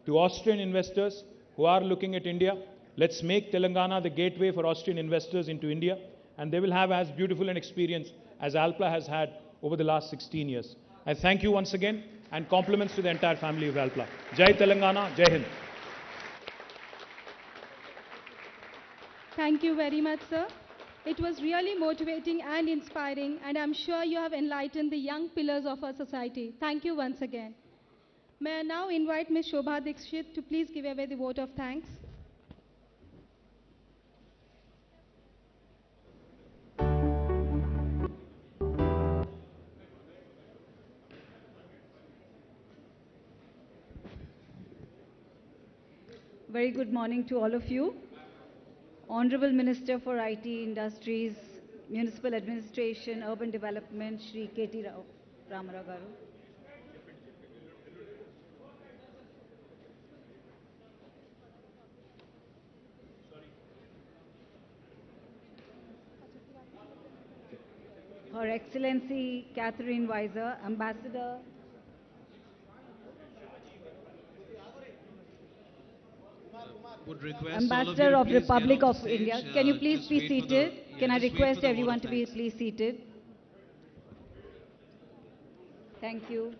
to Austrian investors who are looking at India. Let's make Telangana the gateway for Austrian investors into India, and they will have as beautiful an experience as Alpla has had over the last 16 years. I thank you once again, and compliments to the entire family of Alpla. Jai Telangana, Jai Hind. Thank you very much, sir. It was really motivating and inspiring, and I'm sure you have enlightened the young pillars of our society. Thank you once again. May I now invite Ms. Shobha Dikshit to please give away the vote of thanks. Very good morning to all of you. Honorable Minister for IT, Industries, Municipal Administration, Urban Development, Shri KTR Ramarao Garu. Her Excellency Catherine Weiser, Ambassador would request Ambassador all of of you to please Republic get off of the India. stage, Can you please just be wait for the- seated? yeah, Can I just wait for request the vote everyone of to be thanks. please seated? Thank you.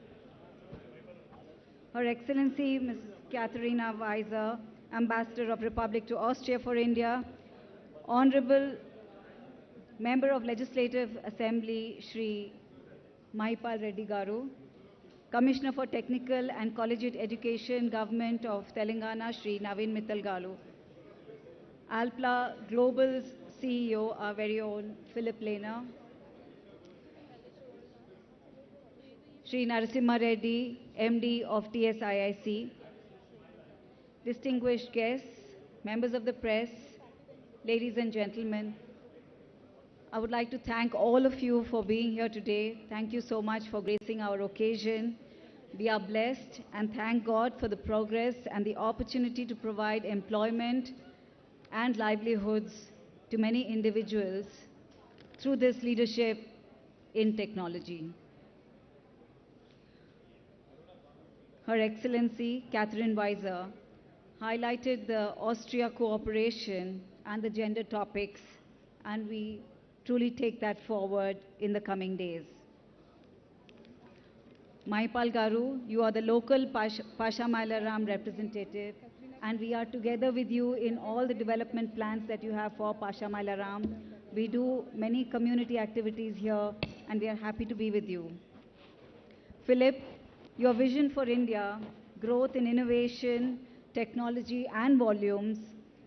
Her Excellency Mrs. Katharina Weiser, Ambassador of Republic to Austria for India, Honorable Member of Legislative Assembly Shri Mahipal Reddy Garu, Commissioner for Technical and Collegiate Education, Government of Telangana, Shri Naveen Mittal Garu, Alpla Global's CEO, our very own Philip Lehner, Shri Narasimha Reddy, MD of TSIIC, distinguished guests, members of the press, ladies and gentlemen, I would like to thank all of you for being here today. Thank you so much for gracing our occasion. We are blessed and thank God for the progress and the opportunity to provide employment and livelihoods to many individuals through this leadership in technology. Her Excellency Catherine Weiser highlighted the Austria cooperation and the gender topics, and we truly take that forward in the coming days. Mahipal Garu, you are the local Pasha Mailaram representative, and we are together with you in all the development plans that you have for Pasha Mailaram. We do many community activities here, and we are happy to be with you. Philip, your vision for India, growth in innovation, technology and volumes,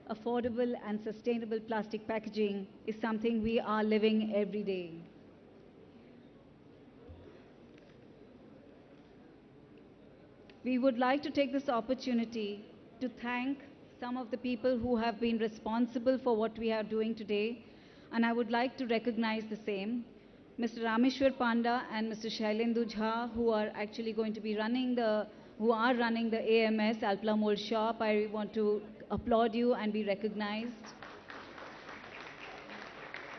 affordable and sustainable plastic packaging is something we are living every day. We would like to take this opportunity to thank some of the people who have been responsible for what we are doing today, and I would like to recognize the same. Mr. Rameshwar Panda and Mr. Shailendu Jha, who are actually going to be running the AMS, Alpla Mould shop. I want to applaud you and be recognized.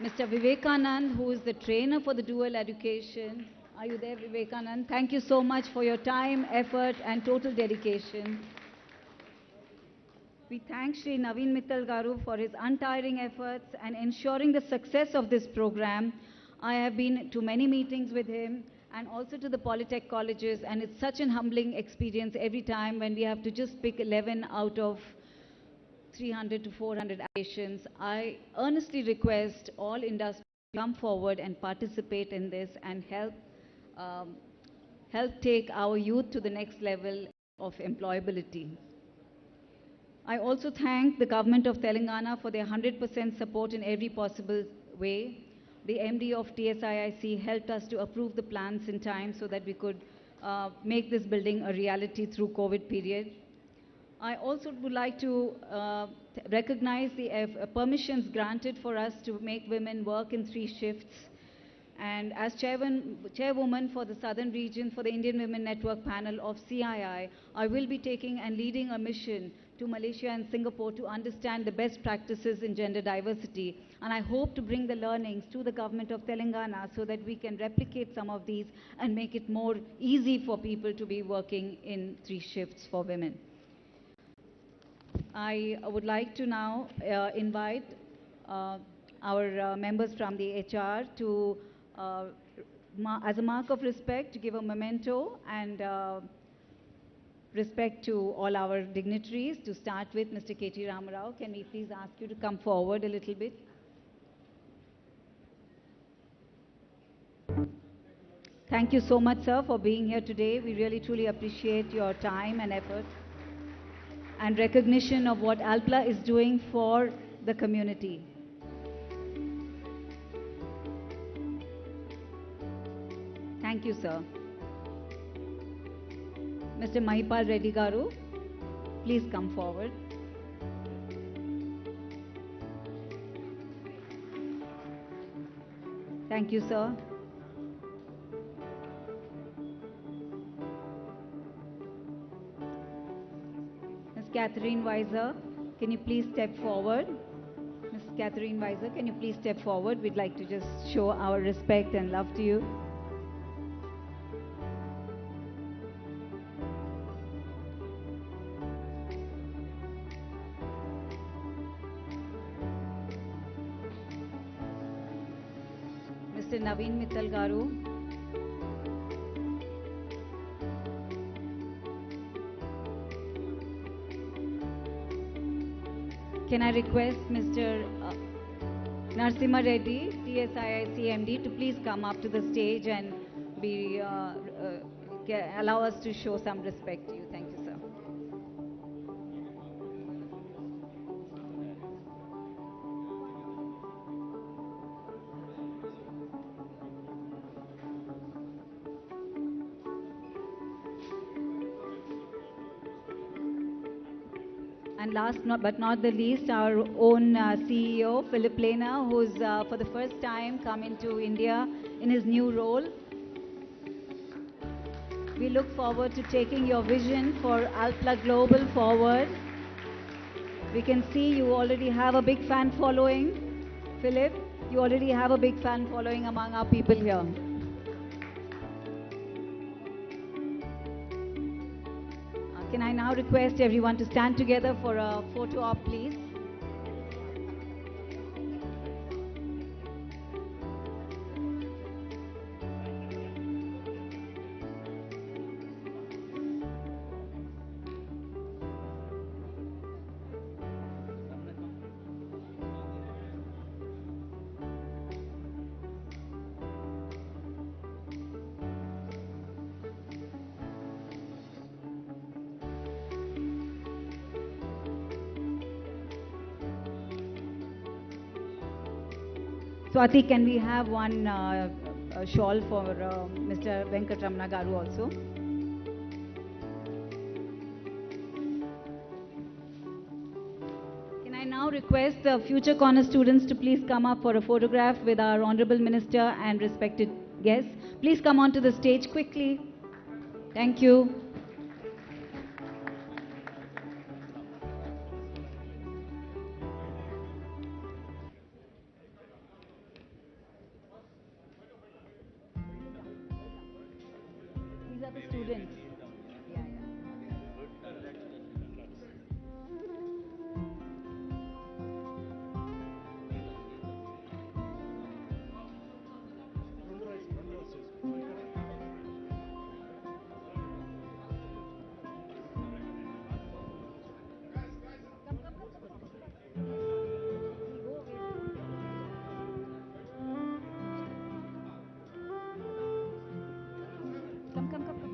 Mr. Vivekanand, who is the trainer for the dual education. Are you there, Vivekanand? Thank you so much for your time, effort, and total dedication. We thank Shri Naveen Mittal Garu for his untiring efforts and ensuring the success of this program. I have been to many meetings with him and also to the Polytech colleges, and it's such an humbling experience every time when we have to just pick 11 out of 300 to 400 applications. I earnestly request all industry to come forward and participate in this and help take our youth to the next level of employability. I also thank the government of Telangana for their 100% support in every possible way. The MD of TSIIC helped us to approve the plans in time so that we could make this building a reality through COVID period. I also would like to recognize the permissions granted for us to make women work in 3 shifts. And as chairwoman for the Southern region for the Indian Women Network panel of CII, I will be taking and leading a mission to Malaysia and Singapore to understand the best practices in gender diversity. And I hope to bring the learnings to the government of Telangana so that we can replicate some of these and make it more easy for people to be working in 3 shifts for women. I would like to now invite our members from the HR to, as a mark of respect, to give a memento and respect to all our dignitaries. To start with, Mr. KT Ramarao, can we please ask you to come forward a little bit? Thank you so much, sir, for being here today. We really truly appreciate your time and effort and recognition of what Alpla is doing for the community. Thank you, sir. Mr. Mahipal Reddy Garu, please come forward. Thank you, sir. Ms. Catherine Weiser, can you please step forward? Ms. Catherine Weiser, can you please step forward? We'd like to just show our respect and love to you. Mr. Naveen Mittal Garu. Can I request Mr. Narsimha Reddy, TSIIC MD, to please come up to the stage and allow us to show some respect to you. Thank you, sir. And last but not the least, our own CEO, Philip Lena, who's for the first time coming to India in his new role. We look forward to taking your vision for Alpla Global forward. We can see you already have a big fan following. Philip, you already have a big fan following among our people here. Can I now request everyone to stand together for a photo op, please? Swati, can we have one shawl for Mr. Venkatramana Garu also? request the future corner students to please come up for a photograph with our Honorable Minister and respected guests. Please come onto the stage quickly. Thank you. These are the students. Yeah, yeah. Come, come, come, come.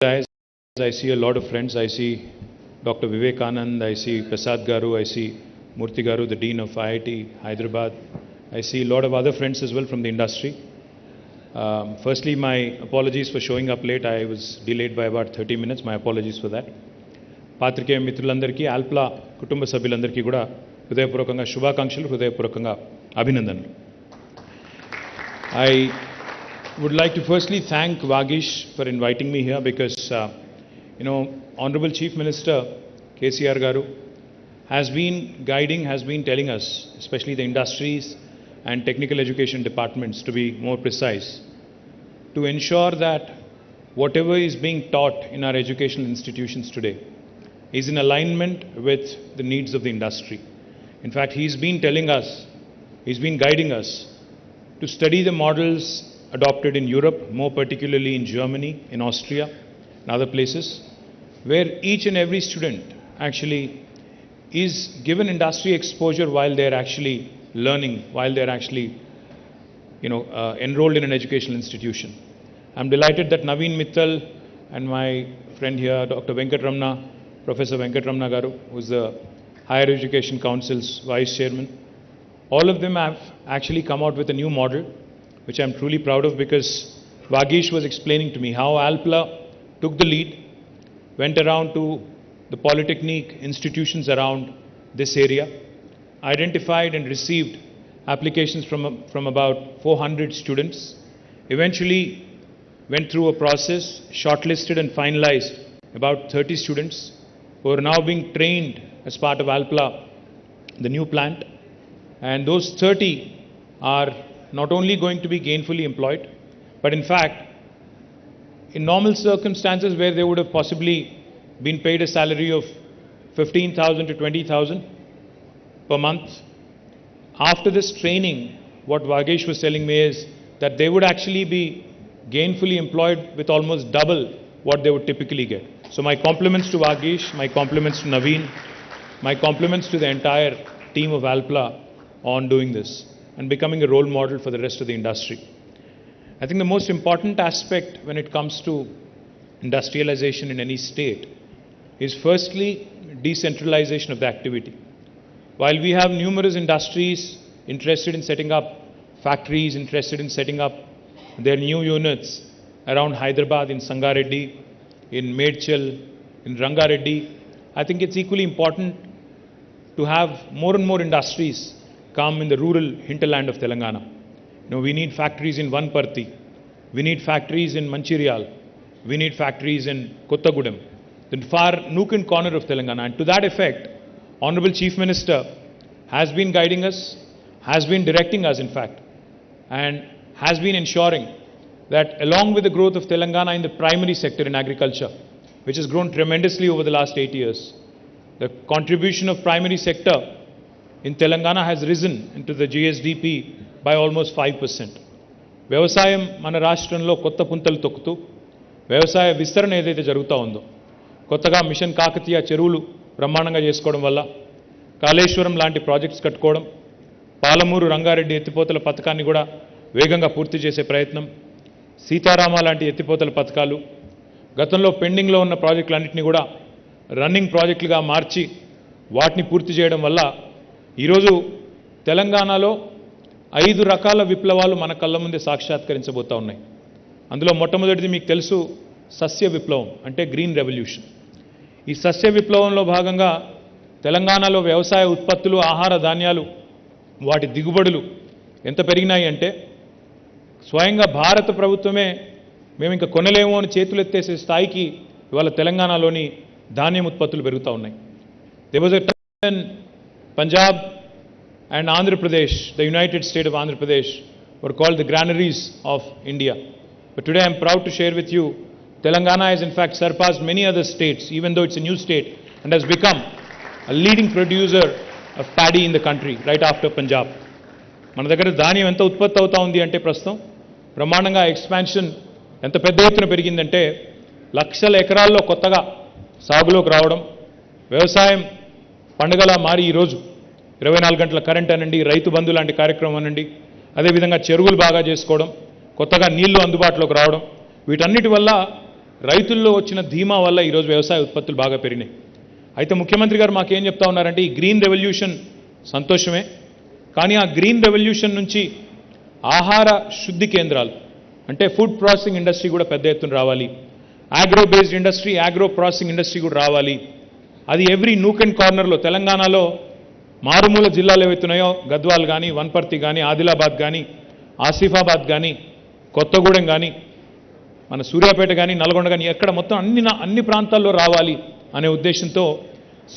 Guys, I see a lot of friends. I see Dr. Vivekanand, I see Prasad Garu, I see Murthy Garu, the Dean of IIT, Hyderabad. I see a lot of other friends as well from the industry. Firstly, my apologies for showing up late. I was delayed by about 30 minutes. My apologies for that. పాత్రికేయ మిత్రులందరికీ ఆల్ప్లా కుటుంబ సభ్యులందరికీ కూడా హృదయపూర్వకంగా శుభాకాంక్షలు, హృదయపూర్వకంగా అభినందనలు. I would like to firstly thank Vagish for inviting me here because, Honorable Chief Minister KTR Garu has been guiding, has been telling us, especially the industries and technical education departments to be more precise, to ensure that whatever is being taught in our educational institutions today is in alignment with the needs of the industry. In fact, he's been telling us, he's been guiding us to study the models adopted in Europe, more particularly in Germany, in Austria, and other places, where each and every student actually is given industry exposure while they're actually learning, while they're actually, enrolled in an educational institution. I'm delighted that Naveen Mittal and my friend here, Dr. Venkatramna, Professor Venkatramna Garu, who's the Higher Education Council's Vice Chairman, all of them have actually come out with a new model, which I'm truly proud of because Vagish was explaining to me how Alpla took the lead, went around to the polytechnic institutions around this area, identified and received applications from about 400 students, eventually went through a process, shortlisted and finalized about 30 students who are now being trained as part of Alpla, the new plant. And those 30 are not only going to be gainfully employed, but in fact, in normal circumstances where they would have possibly been paid a salary of 15,000 to 20,000 per month, after this training, what Vagesh was telling me is that they would actually be gainfully employed with almost double what they would typically get. So my compliments to Vagesh, my compliments to Naveen, my compliments to the entire team of Alpla on doing this and becoming a role model for the rest of the industry. I think the most important aspect when it comes to industrialization in any state is firstly decentralization of the activity. While we have numerous industries interested in setting up factories, interested in setting up their new units around Hyderabad, in Sangareddy, in Medchal, in Rangareddy, I think it's equally important to have more and more industries come in the rural hinterland of Telangana. You know, we need factories in Vanparthi, we need factories in Mancherial, we need factories in Kottagudem, the far nook and corner of Telangana. And to that effect, Honorable Chief Minister has been guiding us, has been directing us in fact, and has been ensuring that along with the growth of Telangana in the primary sector in agriculture, which has grown tremendously over the last 8 years, the contribution of primary sector in Telangana has risen into the GSDP by almost 5%. వ్యవసాయం మన రాష్ట్రంలో కొత్త పుంతలు తొక్కుతూ వ్యవసాయ విస్తరణ ఏదైతే జరుగుతూ ఉందో, కొత్తగా మిషన్ కాకతీయ చెరువులు బ్రహ్మాండంగా చేసుకోవడం వల్ల, కాళేశ్వరం లాంటి ప్రాజెక్ట్స్ కట్టుకోవడం, పాలమూరు రంగారెడ్డి ఎత్తిపోతల పథకాన్ని కూడా వేగంగా పూర్తి చేసే ప్రయత్నం, సీతారామ లాంటి ఎత్తిపోతల పథకాలు, గతంలో పెండింగ్లో ఉన్న ప్రాజెక్టులన్నింటినీ కూడా రన్నింగ్ ప్రాజెక్టులుగా మార్చి వాటిని పూర్తి చేయడం వల్ల ఈరోజు తెలంగాణలో 5 రకాల విప్లవాలు మన కళ్ళ ముందే సాక్షాత్కరించబోతూ ఉన్నాయి. అందులో మొట్టమొదటిది మీకు తెలుసు, సస్య విప్లవం అంటే గ్రీన్ రెవల్యూషన్. ఈ సస్య విప్లవంలో భాగంగా తెలంగాణలో వ్యవసాయ ఉత్పత్తులు, ఆహార ధాన్యాలు, వాటి దిగుబడులు ఎంత పెరిగినాయి అంటే స్వయంగా భారత ప్రభుత్వమే మేము ఇంకా కొనలేమో అని చేతులెత్తేసే స్థాయికి ఇవాళ తెలంగాణలోని ధాన్యం ఉత్పత్తులు పెరుగుతూ ఉన్నాయి. There was a time when Punjab and Andhra Pradesh, the United State of Andhra Pradesh, were called the granaries of India. But today I am proud to share with you, Telangana has in fact surpassed many other states, even though it's a new state, and has become a leading producer of paddy in the country, right after Punjab. మన దగ్గర ధాన్యం ఎంత ఉత్పత్తి అవుతా ఉంది అంటే ప్రస్తుతం బ్రహ్మాండంగా ఎక్స్పాన్షన్ ఎంత పెద్ద ఎత్తున పెరిగిందంటే లక్షల ఎకరాల్లో కొత్తగా సాగులోకి రావడం, వ్యవసాయం పండుగలా మారి ఈరోజు 24 గంటల కరెంట్ అనండి, రైతు బంధు లాంటి కార్యక్రమం అనండి, అదేవిధంగా చెరువులు బాగా చేసుకోవడం, కొత్తగా నీళ్లు అందుబాటులోకి రావడం, వీటన్నిటి వల్ల రైతుల్లో వచ్చిన ధీమా వల్ల ఈరోజు వ్యవసాయ ఉత్పత్తులు బాగా పెరిగినాయి. అయితే ముఖ్యమంత్రి గారు మాకేం చెప్తా ఉన్నారంటే ఈ గ్రీన్ రెవల్యూషన్ సంతోషమే, కానీ ఆ గ్రీన్ రెవల్యూషన్ నుంచి ఆహార శుద్ధి కేంద్రాలు అంటే ఫుడ్ ప్రాసెసింగ్ ఇండస్ట్రీ కూడా పెద్ద ఎత్తున రావాలి, agro based industry, agro processing industry కూడా రావాలి. అది ఎవ్రీ నూక్ అండ్ కార్నర్లో తెలంగాణలో మారుమూల జిల్లాలు ఏవైతున్నాయో గద్వాల్ కానీ, వన్పర్తి కానీ, ఆదిలాబాద్ కానీ, ఆసిఫాబాద్ కానీ, కొత్తగూడెం కానీ, మన సూర్యాపేట కానీ, నల్గొండ కానీ, ఎక్కడ మొత్తం అన్ని ప్రాంతాల్లో రావాలి అనే ఉద్దేశంతో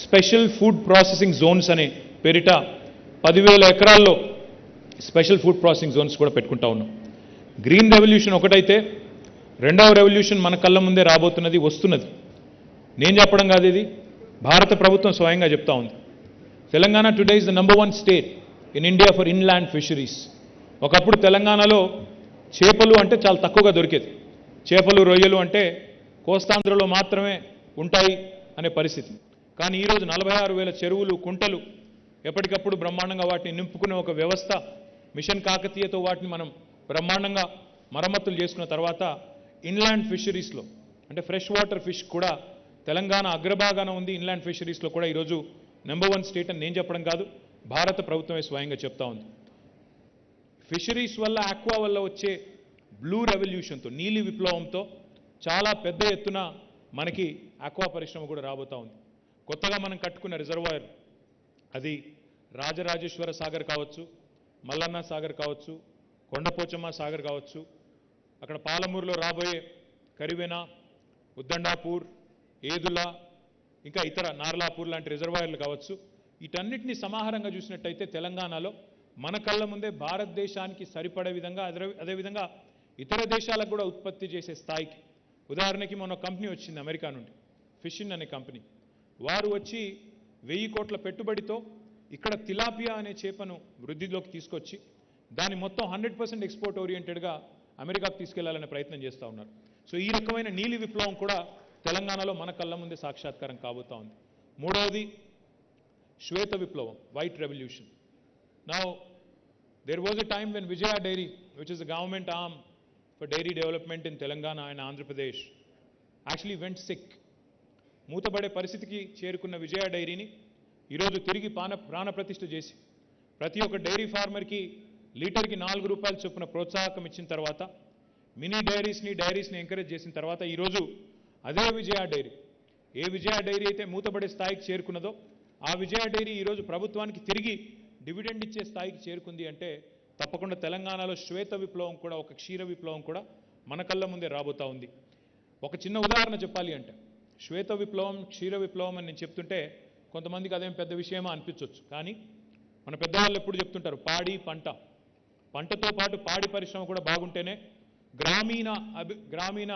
స్పెషల్ ఫుడ్ ప్రాసెసింగ్ జోన్స్ అనే పేరిట 10,000 ఎకరాల్లో స్పెషల్ ఫుడ్ ప్రాసెసింగ్ జోన్స్ కూడా పెట్టుకుంటా ఉన్నాం. గ్రీన్ రెవల్యూషన్ ఒకటైతే రెండవ రెవల్యూషన్ మన కళ్ళ ముందే రాబోతున్నది, వస్తున్నది. నేను చెప్పడం కాదు, ఇది భారత ప్రభుత్వం స్వయంగా చెప్తా ఉంది. Telangana today is the number 1 state in India for inland fisheries. ఒకప్పుడు తెలంగాణలో చేపలు అంటే చాలా తక్కువగా దొరికేది. చేపలు, రొయ్యలు అంటే కోస్తాంధ్రలో మాత్రమే ఉంటాయి అనే పరిస్థితి. కానీ ఈరోజు 46,000 చెరువులు, కుంటలు, ఎప్పటికప్పుడు బ్రహ్మాండంగా వాటిని నింపుకునే ఒక వ్యవస్థ, మిషన్ కాకతీయతో వాటిని మనం బ్రహ్మాండంగా మరమ్మతులు చేసుకున్న తర్వాత ఇన్లాండ్ ఫిషరీస్లో అంటే ఫ్రెష్ వాటర్ ఫిష్ కూడా తెలంగాణ అగ్రభాగాన ఉంది. ఇన్లాండ్ ఫిషరీస్లో కూడా ఈరోజు నెంబర్ 1 స్టేట్ అని నేను చెప్పడం కాదు, భారత ప్రభుత్వమే స్వయంగా చెప్తా ఉంది. ఫిషరీస్ వల్ల, ఆక్వా వల్ల వచ్చే బ్లూ రెవల్యూషన్తో, నీలి విప్లవంతో చాలా పెద్ద ఎత్తున మనకి ఆక్వా పరిశ్రమ కూడా రాబోతూ ఉంది. కొత్తగా మనం కట్టుకున్న రిజర్వాయర్, అది రాజరాజేశ్వర సాగర్ కావచ్చు, మల్లన్న సాగర్ కావచ్చు, కొండపోచమ్మ సాగర్ కావచ్చు, అక్కడ పాలమూరులో రాబోయే కరివెన, ఉద్దండాపూర్, ఏదుల, ఇంకా ఇతర నార్లాపూర్ లాంటి రిజర్వాయర్లు కావచ్చు, వీటన్నిటిని సమాహారంగా చూసినట్టయితే తెలంగాణలో మన కళ్ళ ముందే భారతదేశానికి సరిపడే విధంగా అదేవిధంగా ఇతర దేశాలకు కూడా ఉత్పత్తి చేసే స్థాయికి, ఉదాహరణకి మొన్న కంపెనీ వచ్చింది అమెరికా నుండి, ఫిషిన్ అనే కంపెనీ. వారు వచ్చి 1000 కోట్ల పెట్టుబడితో ఇక్కడ తిలాపియా అనే చేపను వృద్ధిలోకి తీసుకొచ్చి దాన్ని మొత్తం 100% ఎక్స్పోర్ట్ ఓరియంటెడ్గా అమెరికాకు తీసుకెళ్లాలనే ప్రయత్నం చేస్తూ ఉన్నారు. సో ఈ రకమైన నీలి విప్లవం కూడా తెలంగాణలో మన కళ్ళ ముందే సాక్షాత్కారం కాబోతా ఉంది. మూడవది శ్వేత విప్లవం, white revolution. Now, there was a time when Vijaya Dairy, which is a government arm for dairy development in Telangana and Andhra Pradesh, actually went sick. మూతబడే పరిస్థితికి చేరుకున్న విజయ డైరీని ఈరోజు తిరిగి ప్రాణప్రతిష్ఠ చేసి ప్రతి ఒక్క డైరీ ఫార్మర్కి లీటర్కి 4 రూపాయల చొప్పున ప్రోత్సాహకం ఇచ్చిన తర్వాత, మినీ డైరీస్ని ఎంకరేజ్ చేసిన తర్వాత ఈరోజు అదే విజయ డైరీ, ఏ విజయ డైరీ అయితే మూతబడే స్థాయికి చేరుకున్నదో ఆ విజయ డైరీ ఈరోజు ప్రభుత్వానికి తిరిగి డివిడెండ్ ఇచ్చే స్థాయికి చేరుకుంది అంటే తప్పకుండా తెలంగాణలో శ్వేత విప్లవం కూడా, ఒక క్షీర విప్లవం కూడా మన కళ్ళ ముందే రాబోతా ఉంది. ఒక చిన్న ఉదాహరణ చెప్పాలి అంటే, శ్వేత విప్లవం, క్షీర విప్లవం అని నేను చెప్తుంటే కొంతమందికి అదేం పెద్ద విషయమా అనిపించవచ్చు. కానీ మన పెద్దవాళ్ళు ఎప్పుడు చెప్తుంటారు, పంటతో పాటు పాడి పరిశ్రమ కూడా బాగుంటేనే గ్రామీణ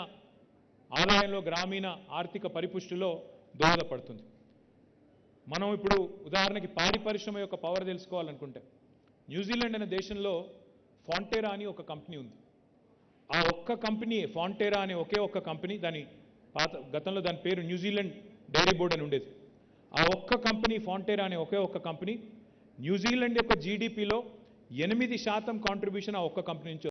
ఆదాయంలో, గ్రామీణ ఆర్థిక పరిపుష్టిలో దోహదపడుతుంది. మనం ఇప్పుడు ఉదాహరణకి పాడి పరిశ్రమ యొక్క పవర్ తెలుసుకోవాలనుకుంటే, న్యూజిలాండ్ అనే దేశంలో ఫాంటేరా అని ఒక కంపెనీ ఉంది. ఆ ఒక్క కంపెనీ, ఫాంటేరా అనే ఒకే ఒక్క కంపెనీ, గతంలో దాని పేరు న్యూజిలాండ్ డైరీ బోర్డ్ అని ఉండేది. ఆ ఒక్క కంపెనీ, ఫాంటేరా అనే ఒకే ఒక్క కంపెనీ, న్యూజిలాండ్ యొక్క జీడిపిలో 8% కాంట్రిబ్యూషన్ ఆ ఒక్క కంపెనీ నుంచి